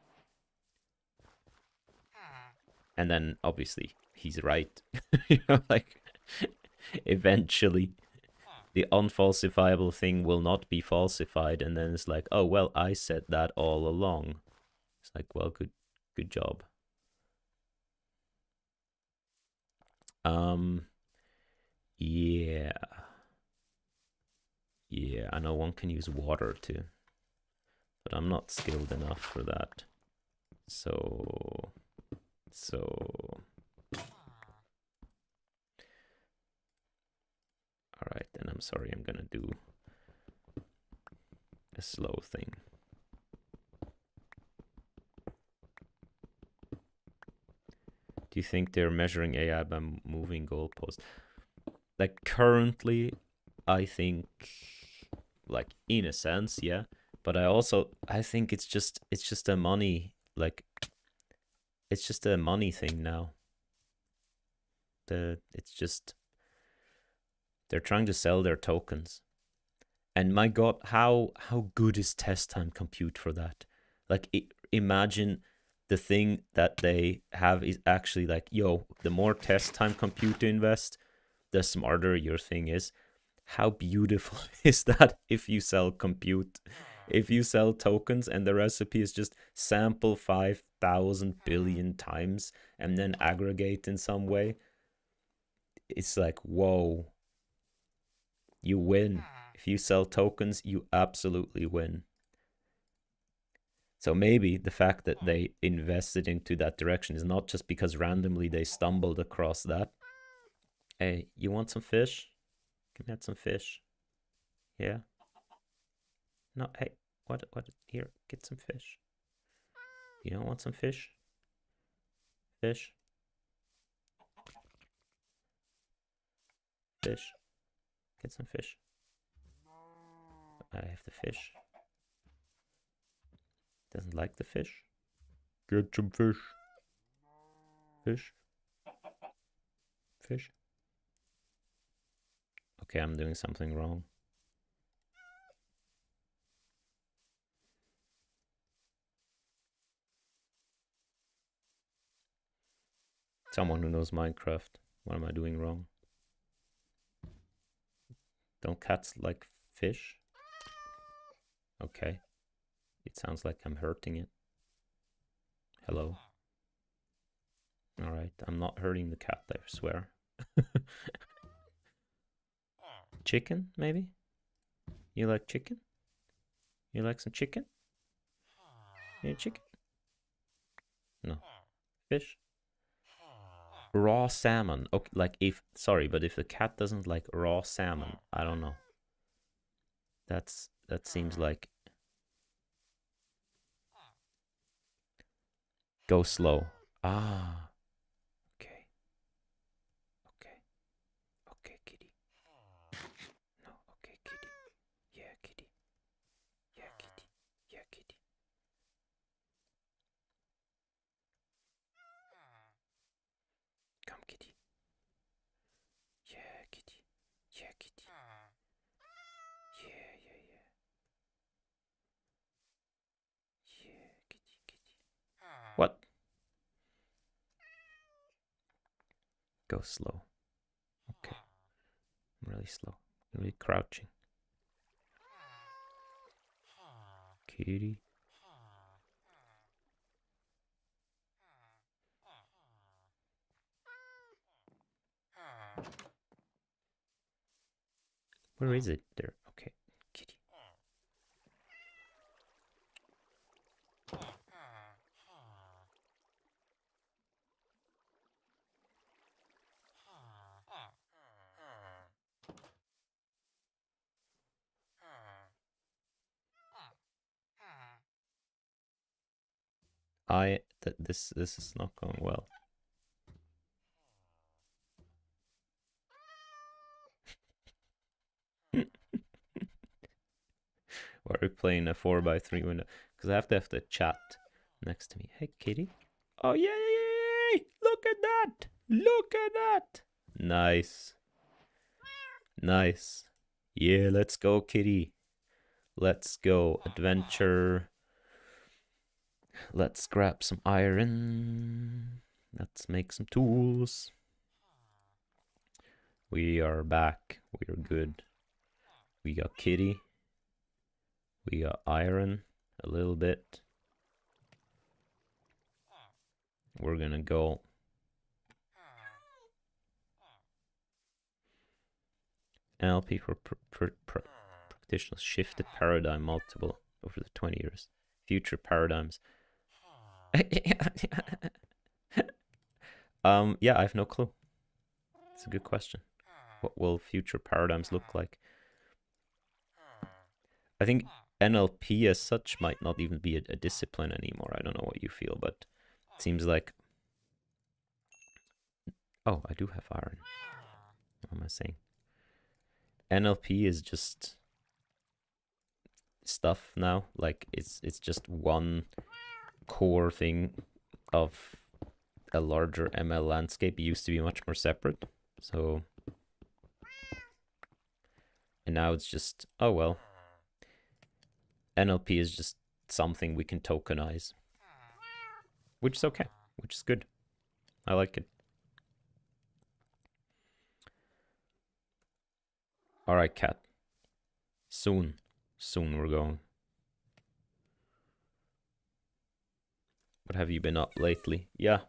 And then obviously he's right. Like, eventually the unfalsifiable thing will not be falsified, and then it's like, oh well, I said that all along. It's like, well, good job. Yeah. Yeah, I know one can use water too, but I'm not skilled enough for that. So all right, then I'm sorry, I'm gonna do a slow thing. Do you think they're measuring AI by moving goalposts? Like, currently, I think, like, in a sense, yeah. But I think it's just a money, like, it's just a money thing now. It's just, they're trying to sell their tokens. And my God, how good is test time compute for that? Like, imagine the thing that they have is actually like, yo, the more test time compute you invest, the smarter your thing is. How beautiful is that if you sell compute? If you sell tokens and the recipe is just sample 5,000 billion times and then aggregate in some way, it's like, whoa, you win. If you sell tokens, you absolutely win. So maybe the fact that they invested into that direction is not just because randomly they stumbled across that. Hey, you want some fish? Can we have some fish? Yeah. No, hey, what? Here, get some fish. You don't want some fish? Fish? Fish? Get some fish. I have the fish. Doesn't like the fish. Get some fish. Fish? Fish? Okay, I'm doing something wrong. Someone who knows Minecraft. What am I doing wrong? Don't cats like fish? Okay. It sounds like I'm hurting it. Hello. Alright, I'm not hurting the cat, I swear. Chicken, maybe? You like chicken? You like some chicken? You need chicken? No. Fish? Raw salmon. Okay, like if but if the cat doesn't like raw salmon, I don't know. That seems like go slow. Ah, okay. Okay. Okay, kitty. No, okay, kitty. Yeah, kitty. Yeah, kitty. Yeah, kitty. Come, kitty. Yeah, kitty. Yeah, kitty. Yeah, yeah, yeah. Yeah, kitty, kitty. What? Go slow. Okay. I'm really slow. I'm really crouching. Kitty. Where is it? There. Okay. Kitty. This is not going well. Why are we playing a 4x3 window? Because I have to have the chat next to me. Hey, kitty. Oh, yay! Look at that! Look at that! Nice. Nice. Yeah, let's go, kitty. Let's go. Adventure. Let's grab some iron. Let's make some tools. We are back. We are good. We got kitty. We got iron a little bit. We're gonna go. NLP for practitioners shifted paradigm multiple over the 20 years. Future paradigms. Yeah, I have no clue. It's a good question. What will future paradigms look like? I think NLP as such might not even be a discipline anymore. I don't know what you feel, but it seems like... Oh, I do have iron. What am I saying? NLP is just stuff now. Like it's just one core thing of a larger ML landscape. It used to be much more separate. So, and now it's just, oh well, NLP is just something we can tokenize, which is okay, which is good. I like it. All right, cat. Soon we're going. What have you been up lately? Yeah,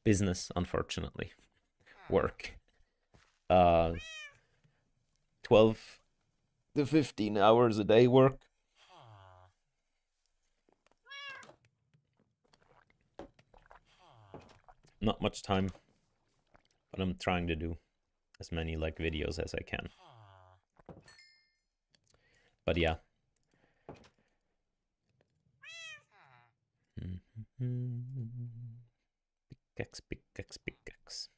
business, unfortunately. Work. 12 to 15 hours a day work. Not much time, but I'm trying to do as many like videos as I can. But yeah. Pickaxe.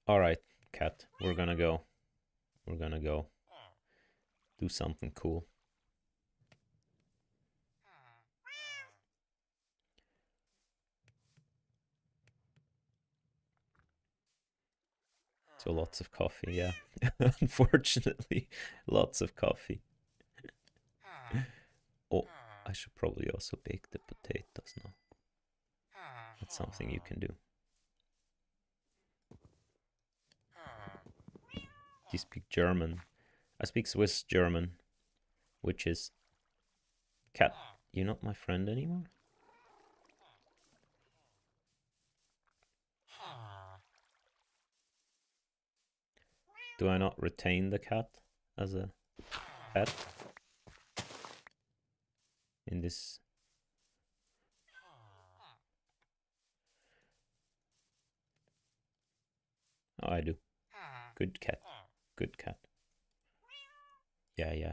All right, cat. We're gonna go. We're gonna go do something cool. So lots of coffee, yeah. Unfortunately, lots of coffee. Oh, I should probably also bake the potatoes now. That's something you can do. Do you speak German? I speak Swiss German, which is... Cat, you're not my friend anymore? Do I not retain the cat as a pet? In this... Oh, I do. Good cat. Good cat. Yeah, yeah.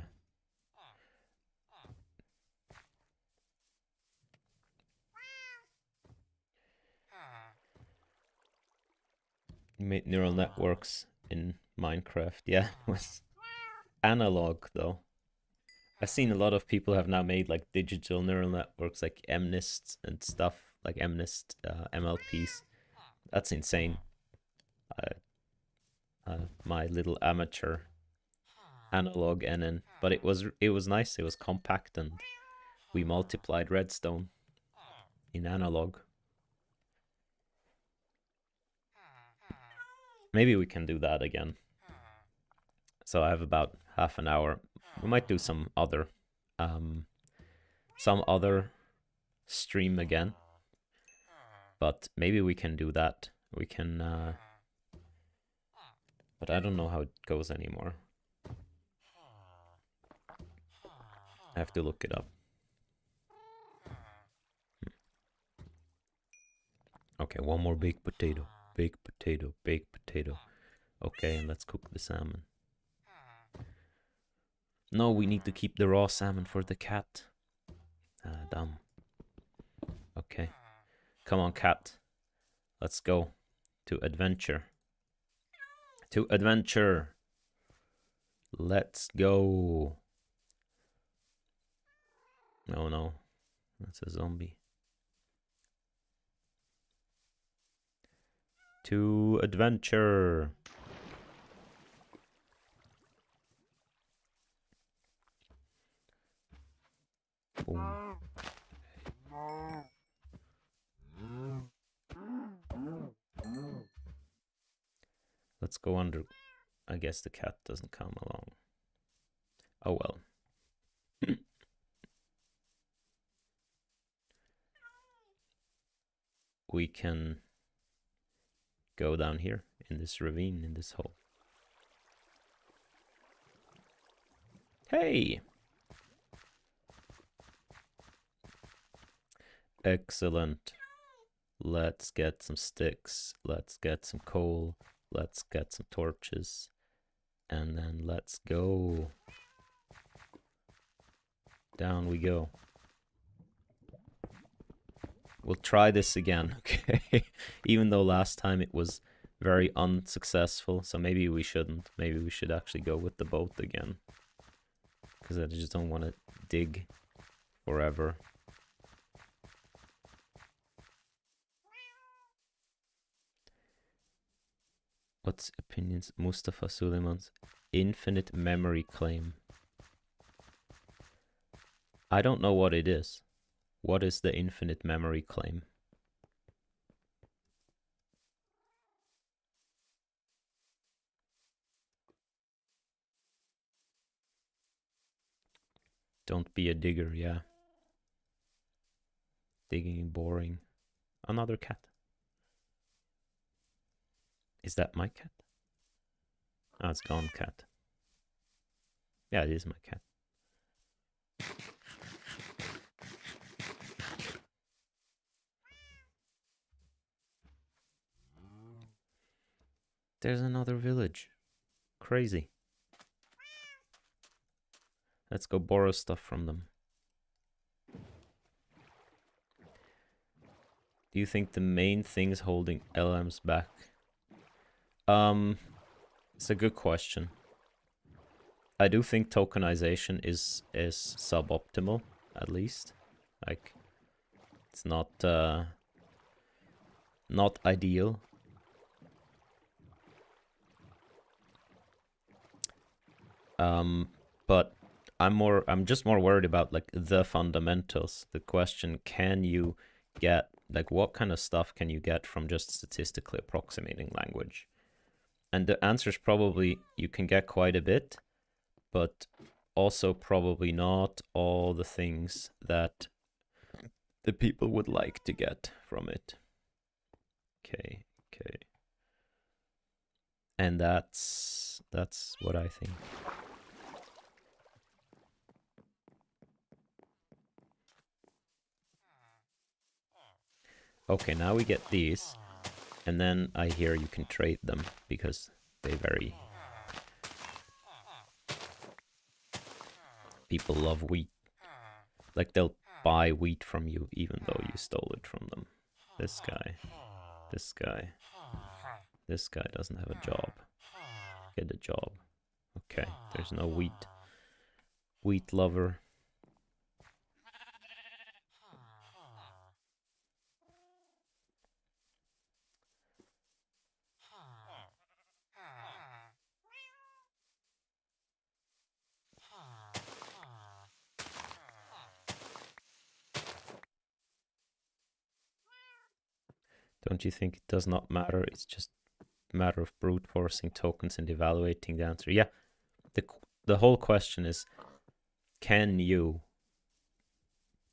Made neural networks in Minecraft. Yeah, it was analog though. I've seen a lot of people have now made like digital neural networks, like MNIST and stuff, like MNIST MLPs. That's insane. My little amateur analog NN, but it was nice. It was compact, and we multiplied redstone in analog. Maybe we can do that again. So I have about half an hour. We might do some other stream again. But maybe we can do that. We can but I don't know how it goes anymore. I have to look it up. Okay, one more baked potato. Baked potato, baked potato. Okay, and let's cook the salmon. No, we need to keep the raw salmon for the cat. Dumb. Okay. Come on, cat. Let's go to adventure. To adventure. Let's go. Oh no, that's a zombie. To adventure. Boom. Let's go under. I guess the cat doesn't come along. Oh well. We can go down here in this ravine, in this hole. Hey! Excellent. Let's get some sticks. Let's get some coal. Let's get some torches. And then let's go. Down we go. We'll try this again, okay? Even though last time it was very unsuccessful, so maybe we shouldn't. Maybe we should actually go with the boat again. Because I just don't want to dig forever. What's opinions? Mustafa Suleiman's infinite memory claim. I don't know what it is. What is the infinite memory claim? Don't be a digger, yeah. Digging boring. Another cat. Is that my cat? Oh, it's gone, cat. Yeah, it is my cat. There's another village. Crazy. Let's go borrow stuff from them. Do you think the main things holding LLMs back? It's a good question. I do think tokenization is suboptimal, at least. Like, it's not ideal. But I'm just more worried about like the fundamentals. The question, can you get, like, what kind of stuff can you get from just statistically approximating language? And the answer is probably you can get quite a bit, but also probably not all the things that the people would like to get from it. Okay. And that's what I think. Okay, now we get these. And then I hear you can trade them because they vary. People love wheat. Like they'll buy wheat from you even though you stole it from them. This guy, this guy, this guy doesn't have a job. Get a job. Okay, there's no wheat. Wheat lover. Don't you think it does not matter? It's just a matter of brute forcing tokens and evaluating the answer. Yeah, the whole question is, can you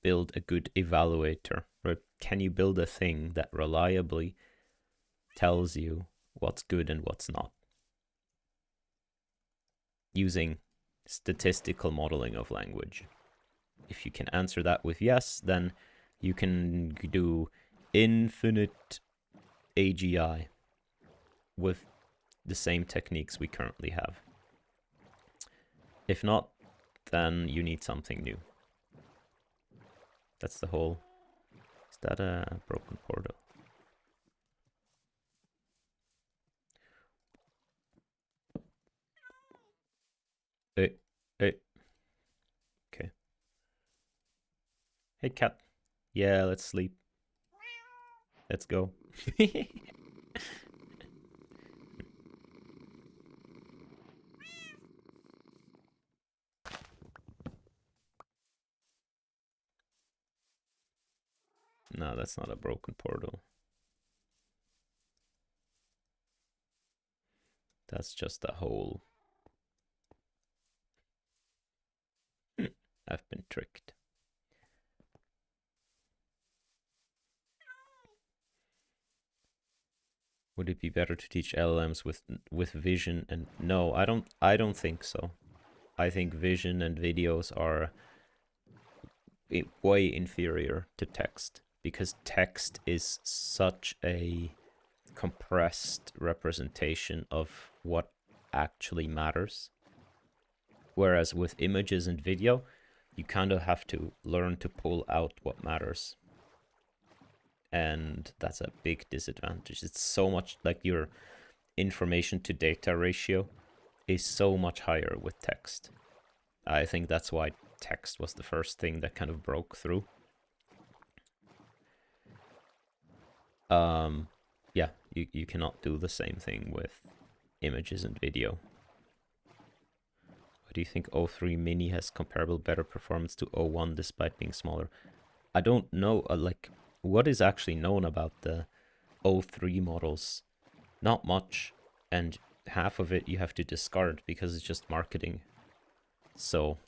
build a good evaluator? Or can you build a thing that reliably tells you what's good and what's not? Using statistical modeling of language. If you can answer that with yes, then you can do infinite AGI with the same techniques we currently have. If not, then you need something new. That's the whole... Is that a broken portal? Hey, hey. Okay. Hey, cat. Yeah, let's sleep. Let's go. No, that's not a broken portal. That's just a hole. I've been tricked. Would it be better to teach LLMs with vision and no, I don't think so. I think vision and videos are way inferior to text because text is such a compressed representation of what actually matters. Whereas with images and video, you kind of have to learn to pull out what matters. And that's a big disadvantage. It's so much like your information to data ratio is so much higher with text. I think that's why text was the first thing that kind of broke through. Yeah, you cannot do the same thing with images and video. Do you think O3 Mini has comparable better performance to O1 despite being smaller? I don't know, like, what is actually known about the O3 models? Not much, and half of it you have to discard because it's just marketing. So,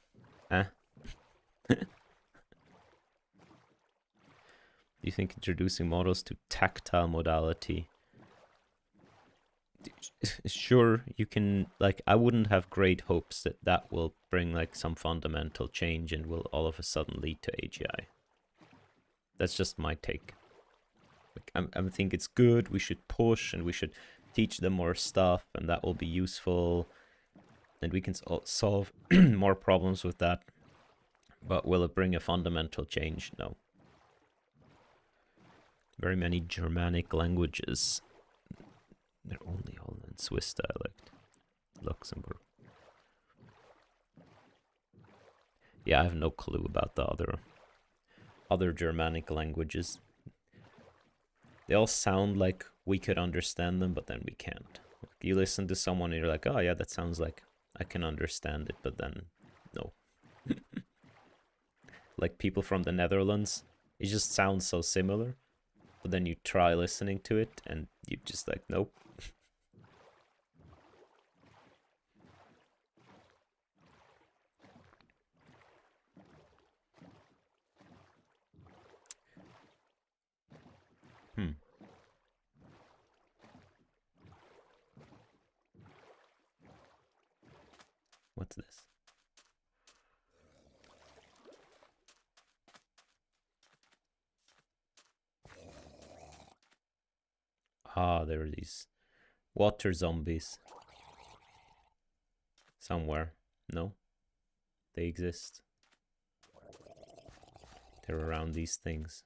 Do you think introducing models to tactile modality? Sure, you can, like, I wouldn't have great hopes that that will bring, like, some fundamental change and will all of a sudden lead to AGI. That's just my take. Like, I think it's good, we should push, and we should teach them more stuff, and that will be useful, and we can solve more problems with that. But will it bring a fundamental change? No. Very many Germanic languages. They're only all in Swiss dialect. Luxembourg. Yeah, I have no clue about the other Germanic languages. They all sound like we could understand them, but then we can't. You listen to someone and you're like, oh yeah, that sounds like I can understand it, but then no. Like people from the Netherlands, it just sounds so similar, but then you try listening to it and you just like, nope. What's this? Ah, there are these water zombies. Somewhere. No? They exist. They're around these things.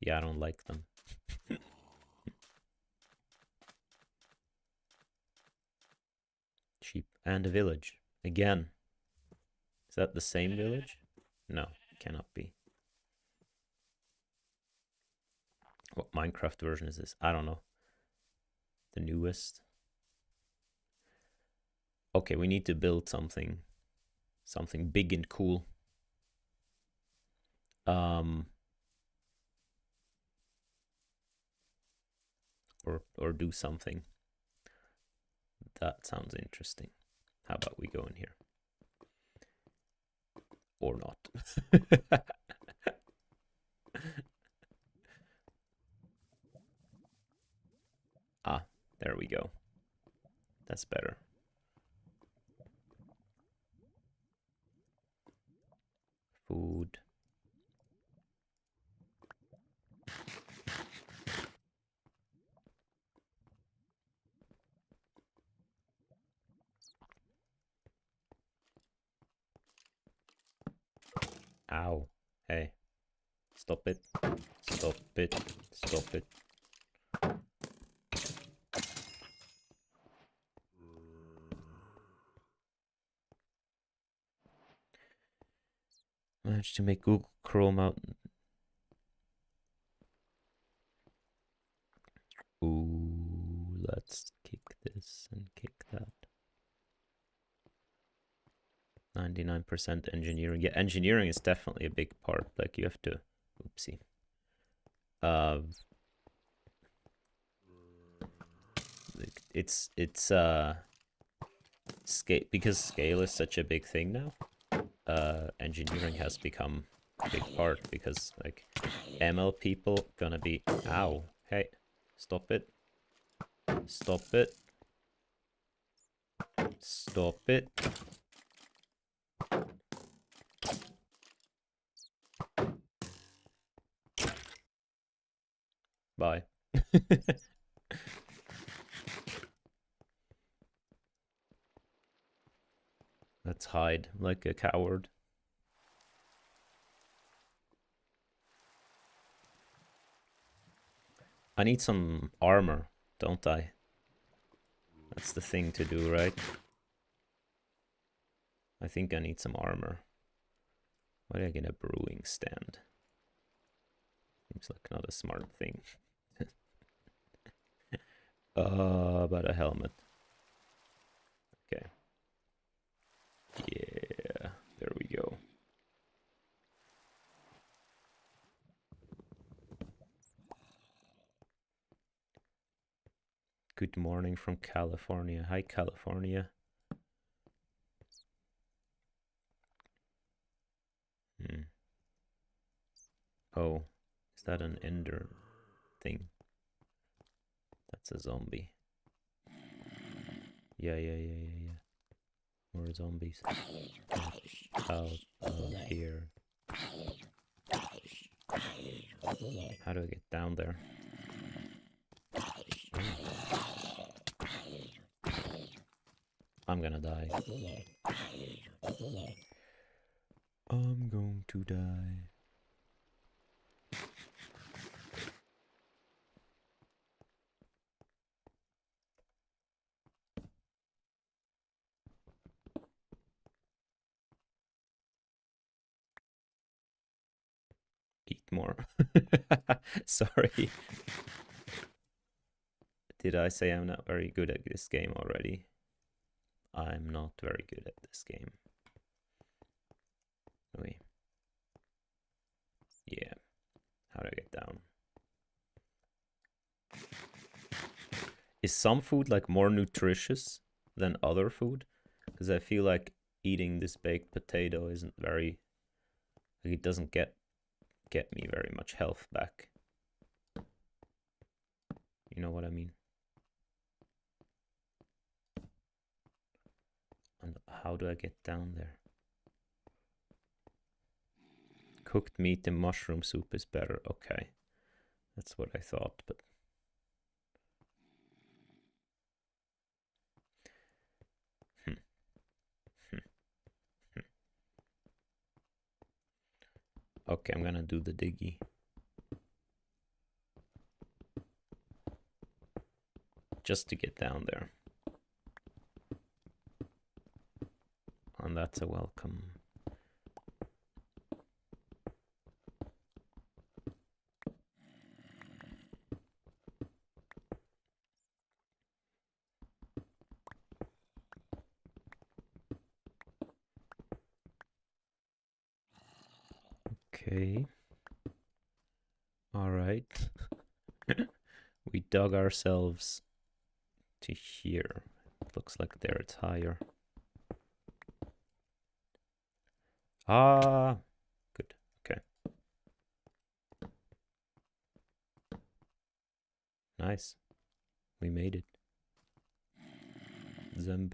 Yeah, I don't like them. Sheep. And a village. Again. Is that the same village? No, cannot be. What Minecraft version is this? I don't know. The newest. Okay, we need to build something big and cool. Or do something. That sounds interesting. How about we go in here? Or not. Ah, there we go. That's better. Food. Ow. Hey. Stop it. Stop it. Stop it. Managed to make Google Chrome out. Ooh, let's kick this and kick that. 99% engineering. Yeah, engineering is definitely a big part. Like you have to, oopsie. It's scale, because scale is such a big thing now. Engineering has become a big part because like ML people gonna be, ow, hey, stop it, stop it, stop it. Bye. Let's hide like a coward. I need some armor, don't I? That's the thing to do, right? I think I need some armor. Why did I get a brewing stand? Seems like not a smart thing. But a helmet. Okay. Yeah, there we go. Good morning from California. Hi, California. Oh, is that an ender thing? That's a zombie. Yeah. More zombies. Out of here. How do I get down there? I'm gonna die. I'm going to die. Eat more. Sorry. Did I say I'm not very good at this game already? I'm not very good at this game. Wait. Yeah. How do I get down? Is some food like more nutritious than other food? Because I feel like eating this baked potato isn't very, like it doesn't get me very much health back. You know what I mean? And how do I get down there? Cooked meat and mushroom soup is better. Okay. That's what I thought, but Okay, I'm gonna do the diggy. Just to get down there. And that's a welcome. Okay. All right. We dug ourselves to here. Looks like there it's higher. Ah, good. Okay. Nice. We made it. Zemb.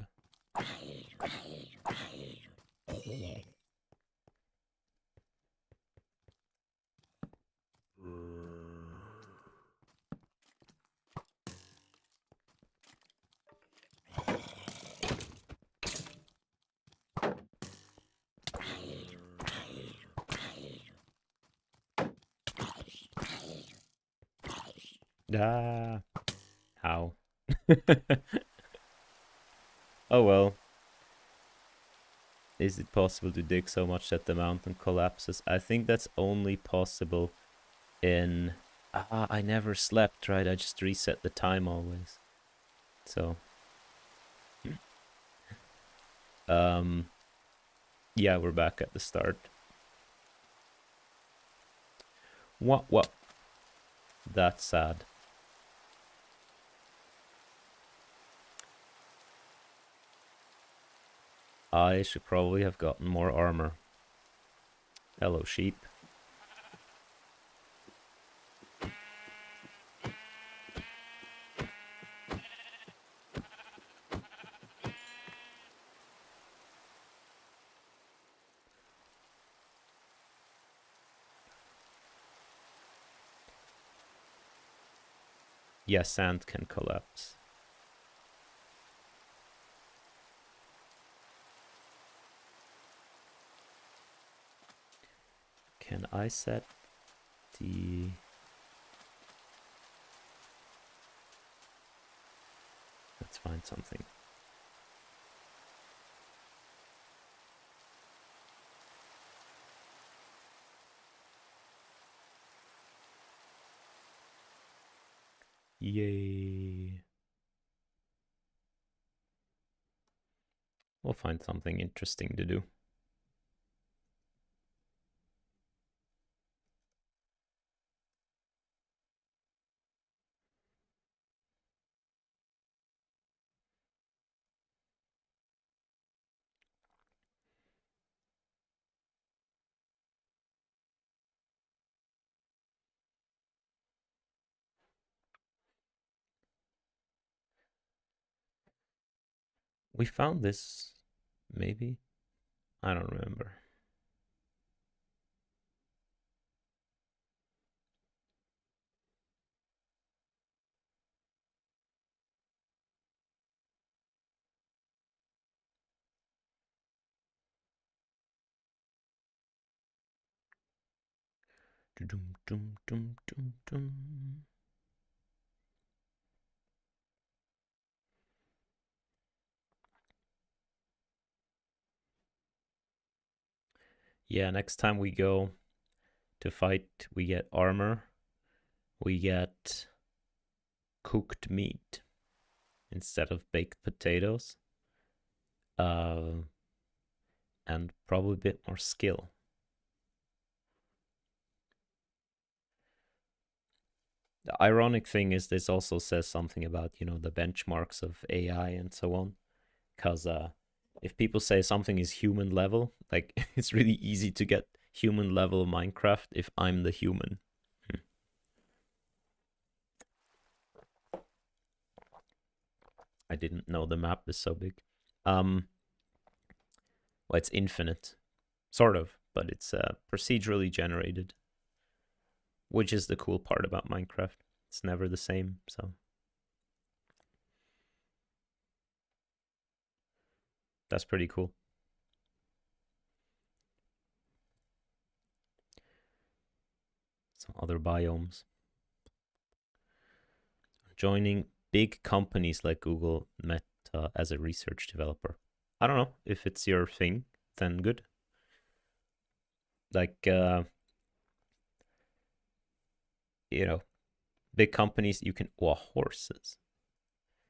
Ah, how? Oh well. Is it possible to dig so much that the mountain collapses? I think that's only possible in... Ah, I never slept, right? I just reset the time always. So... yeah, we're back at the start. What? That's sad. I should probably have gotten more armor. Hello, sheep. Yeah, sand can collapse. Can I set the... Let's find something. Yay. We'll find something interesting to do. We found this, maybe? I don't remember. Yeah, next time we go to fight, we get armor. We get cooked meat instead of baked potatoes. And probably a bit more skill. The ironic thing is this also says something about, you know, the benchmarks of AI and so on. Because if people say something is human level, like it's really easy to get human level Minecraft if I'm the human. I didn't know the map is so big. Well, it's infinite, sort of, but it's procedurally generated, which is the cool part about Minecraft. It's never the same, so that's pretty cool. other biomes. Joining big companies like Google, Meta as a research developer. I don't know. If it's your thing, then good. Like, you know, big companies, you can, well, horses.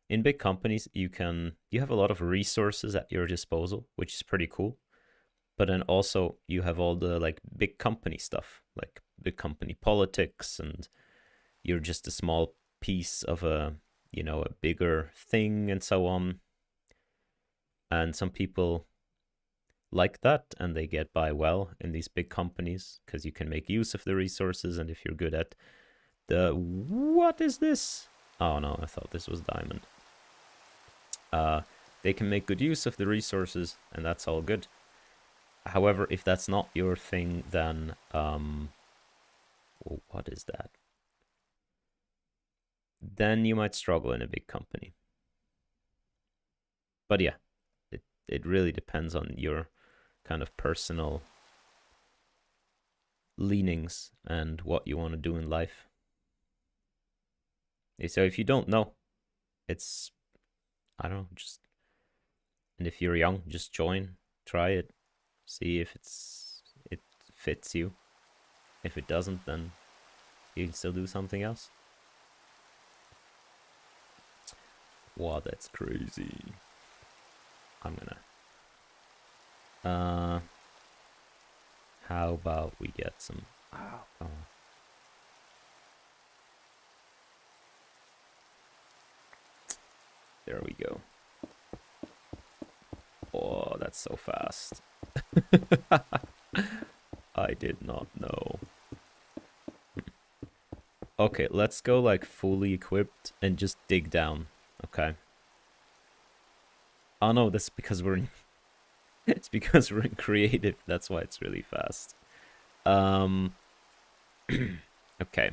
In big companies, you have a lot of resources at your disposal, which is pretty cool. But then also you have all the like big company stuff, like big company politics, and you're just a small piece of a bigger thing and so on. And some people like that and they get by well in these big companies because you can make use of the resources. And if you're good at what is this? Oh no, I thought this was diamond. They can make good use of the resources, and that's all good. However, if that's not your thing, then well, what is that? Then you might struggle in a big company. But yeah, it really depends on your kind of personal leanings and what you want to do in life. So if you don't know, it's, I don't know, just, and if you're young, just join, try it, see if it fits you. If it doesn't, then you can still do something else. Wow, that's crazy. I'm gonna how about we get some, oh, come on. There we go. Oh, that's so fast. I did not know. Okay, let's go like fully equipped and just dig down. Okay. Oh no, that's because we're in it's because we're in creative. That's why it's really fast. Okay.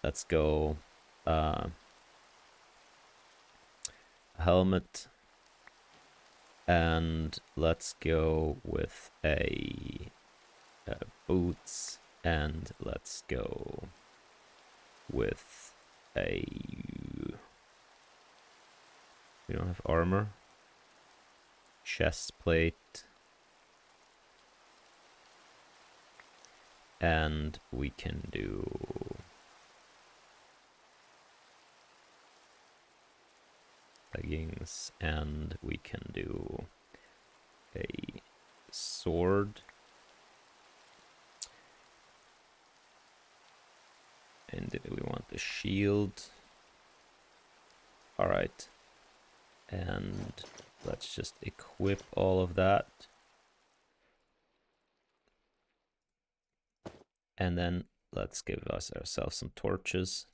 Let's go helmet, and let's go with a boots, and let's go with a, we don't have armor, chest plate, and we can do leggings, and we can do a sword, and we want the shield. All right, and let's just equip all of that, and then let's give ourselves some torches.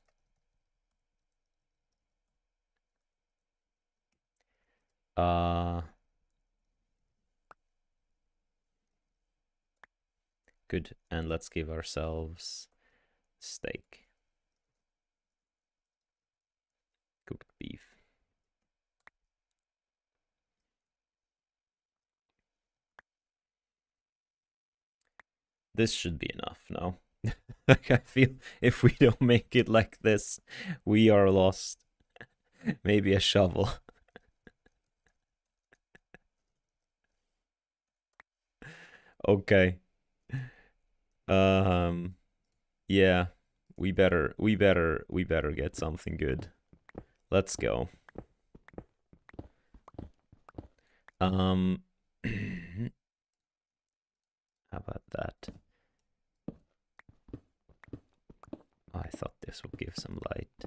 Good, and let's give ourselves steak, cooked beef. This should be enough, no? Like, I feel if we don't make it like this, we are lost. Maybe a shovel. Okay. Yeah. We better get something good. Let's go. How about that? Oh, I thought this would give some light.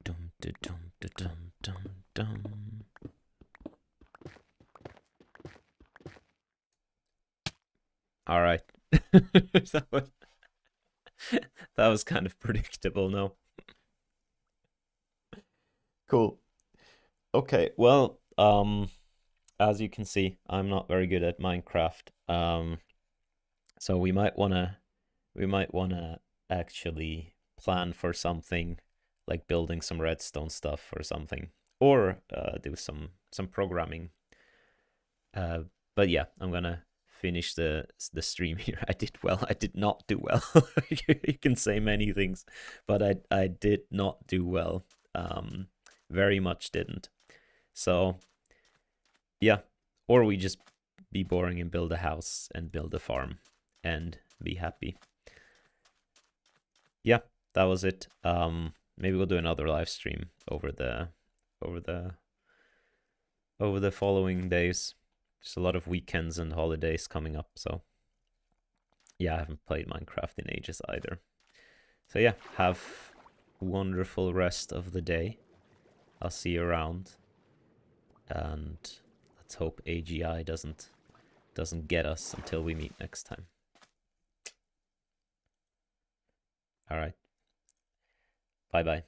Dum dum dum dum dum dum. All right. that was kind of predictable, no? Cool. Okay, well, as you can see, I'm not very good at Minecraft. So we might wanna actually plan for something like building some redstone stuff or something, or do some programming. But yeah, I'm gonna finish the stream here. I did well. I did not do well. You can say many things, but I did not do well. Very much didn't. So yeah, or we just be boring and build a house and build a farm and be happy. Yeah, that was it. Maybe we'll do another live stream over the following days. Just a lot of weekends and holidays coming up, so yeah, I haven't played Minecraft in ages either. So yeah, have a wonderful rest of the day. I'll see you around, and let's hope AGI doesn't get us until we meet next time. All right. Bye bye.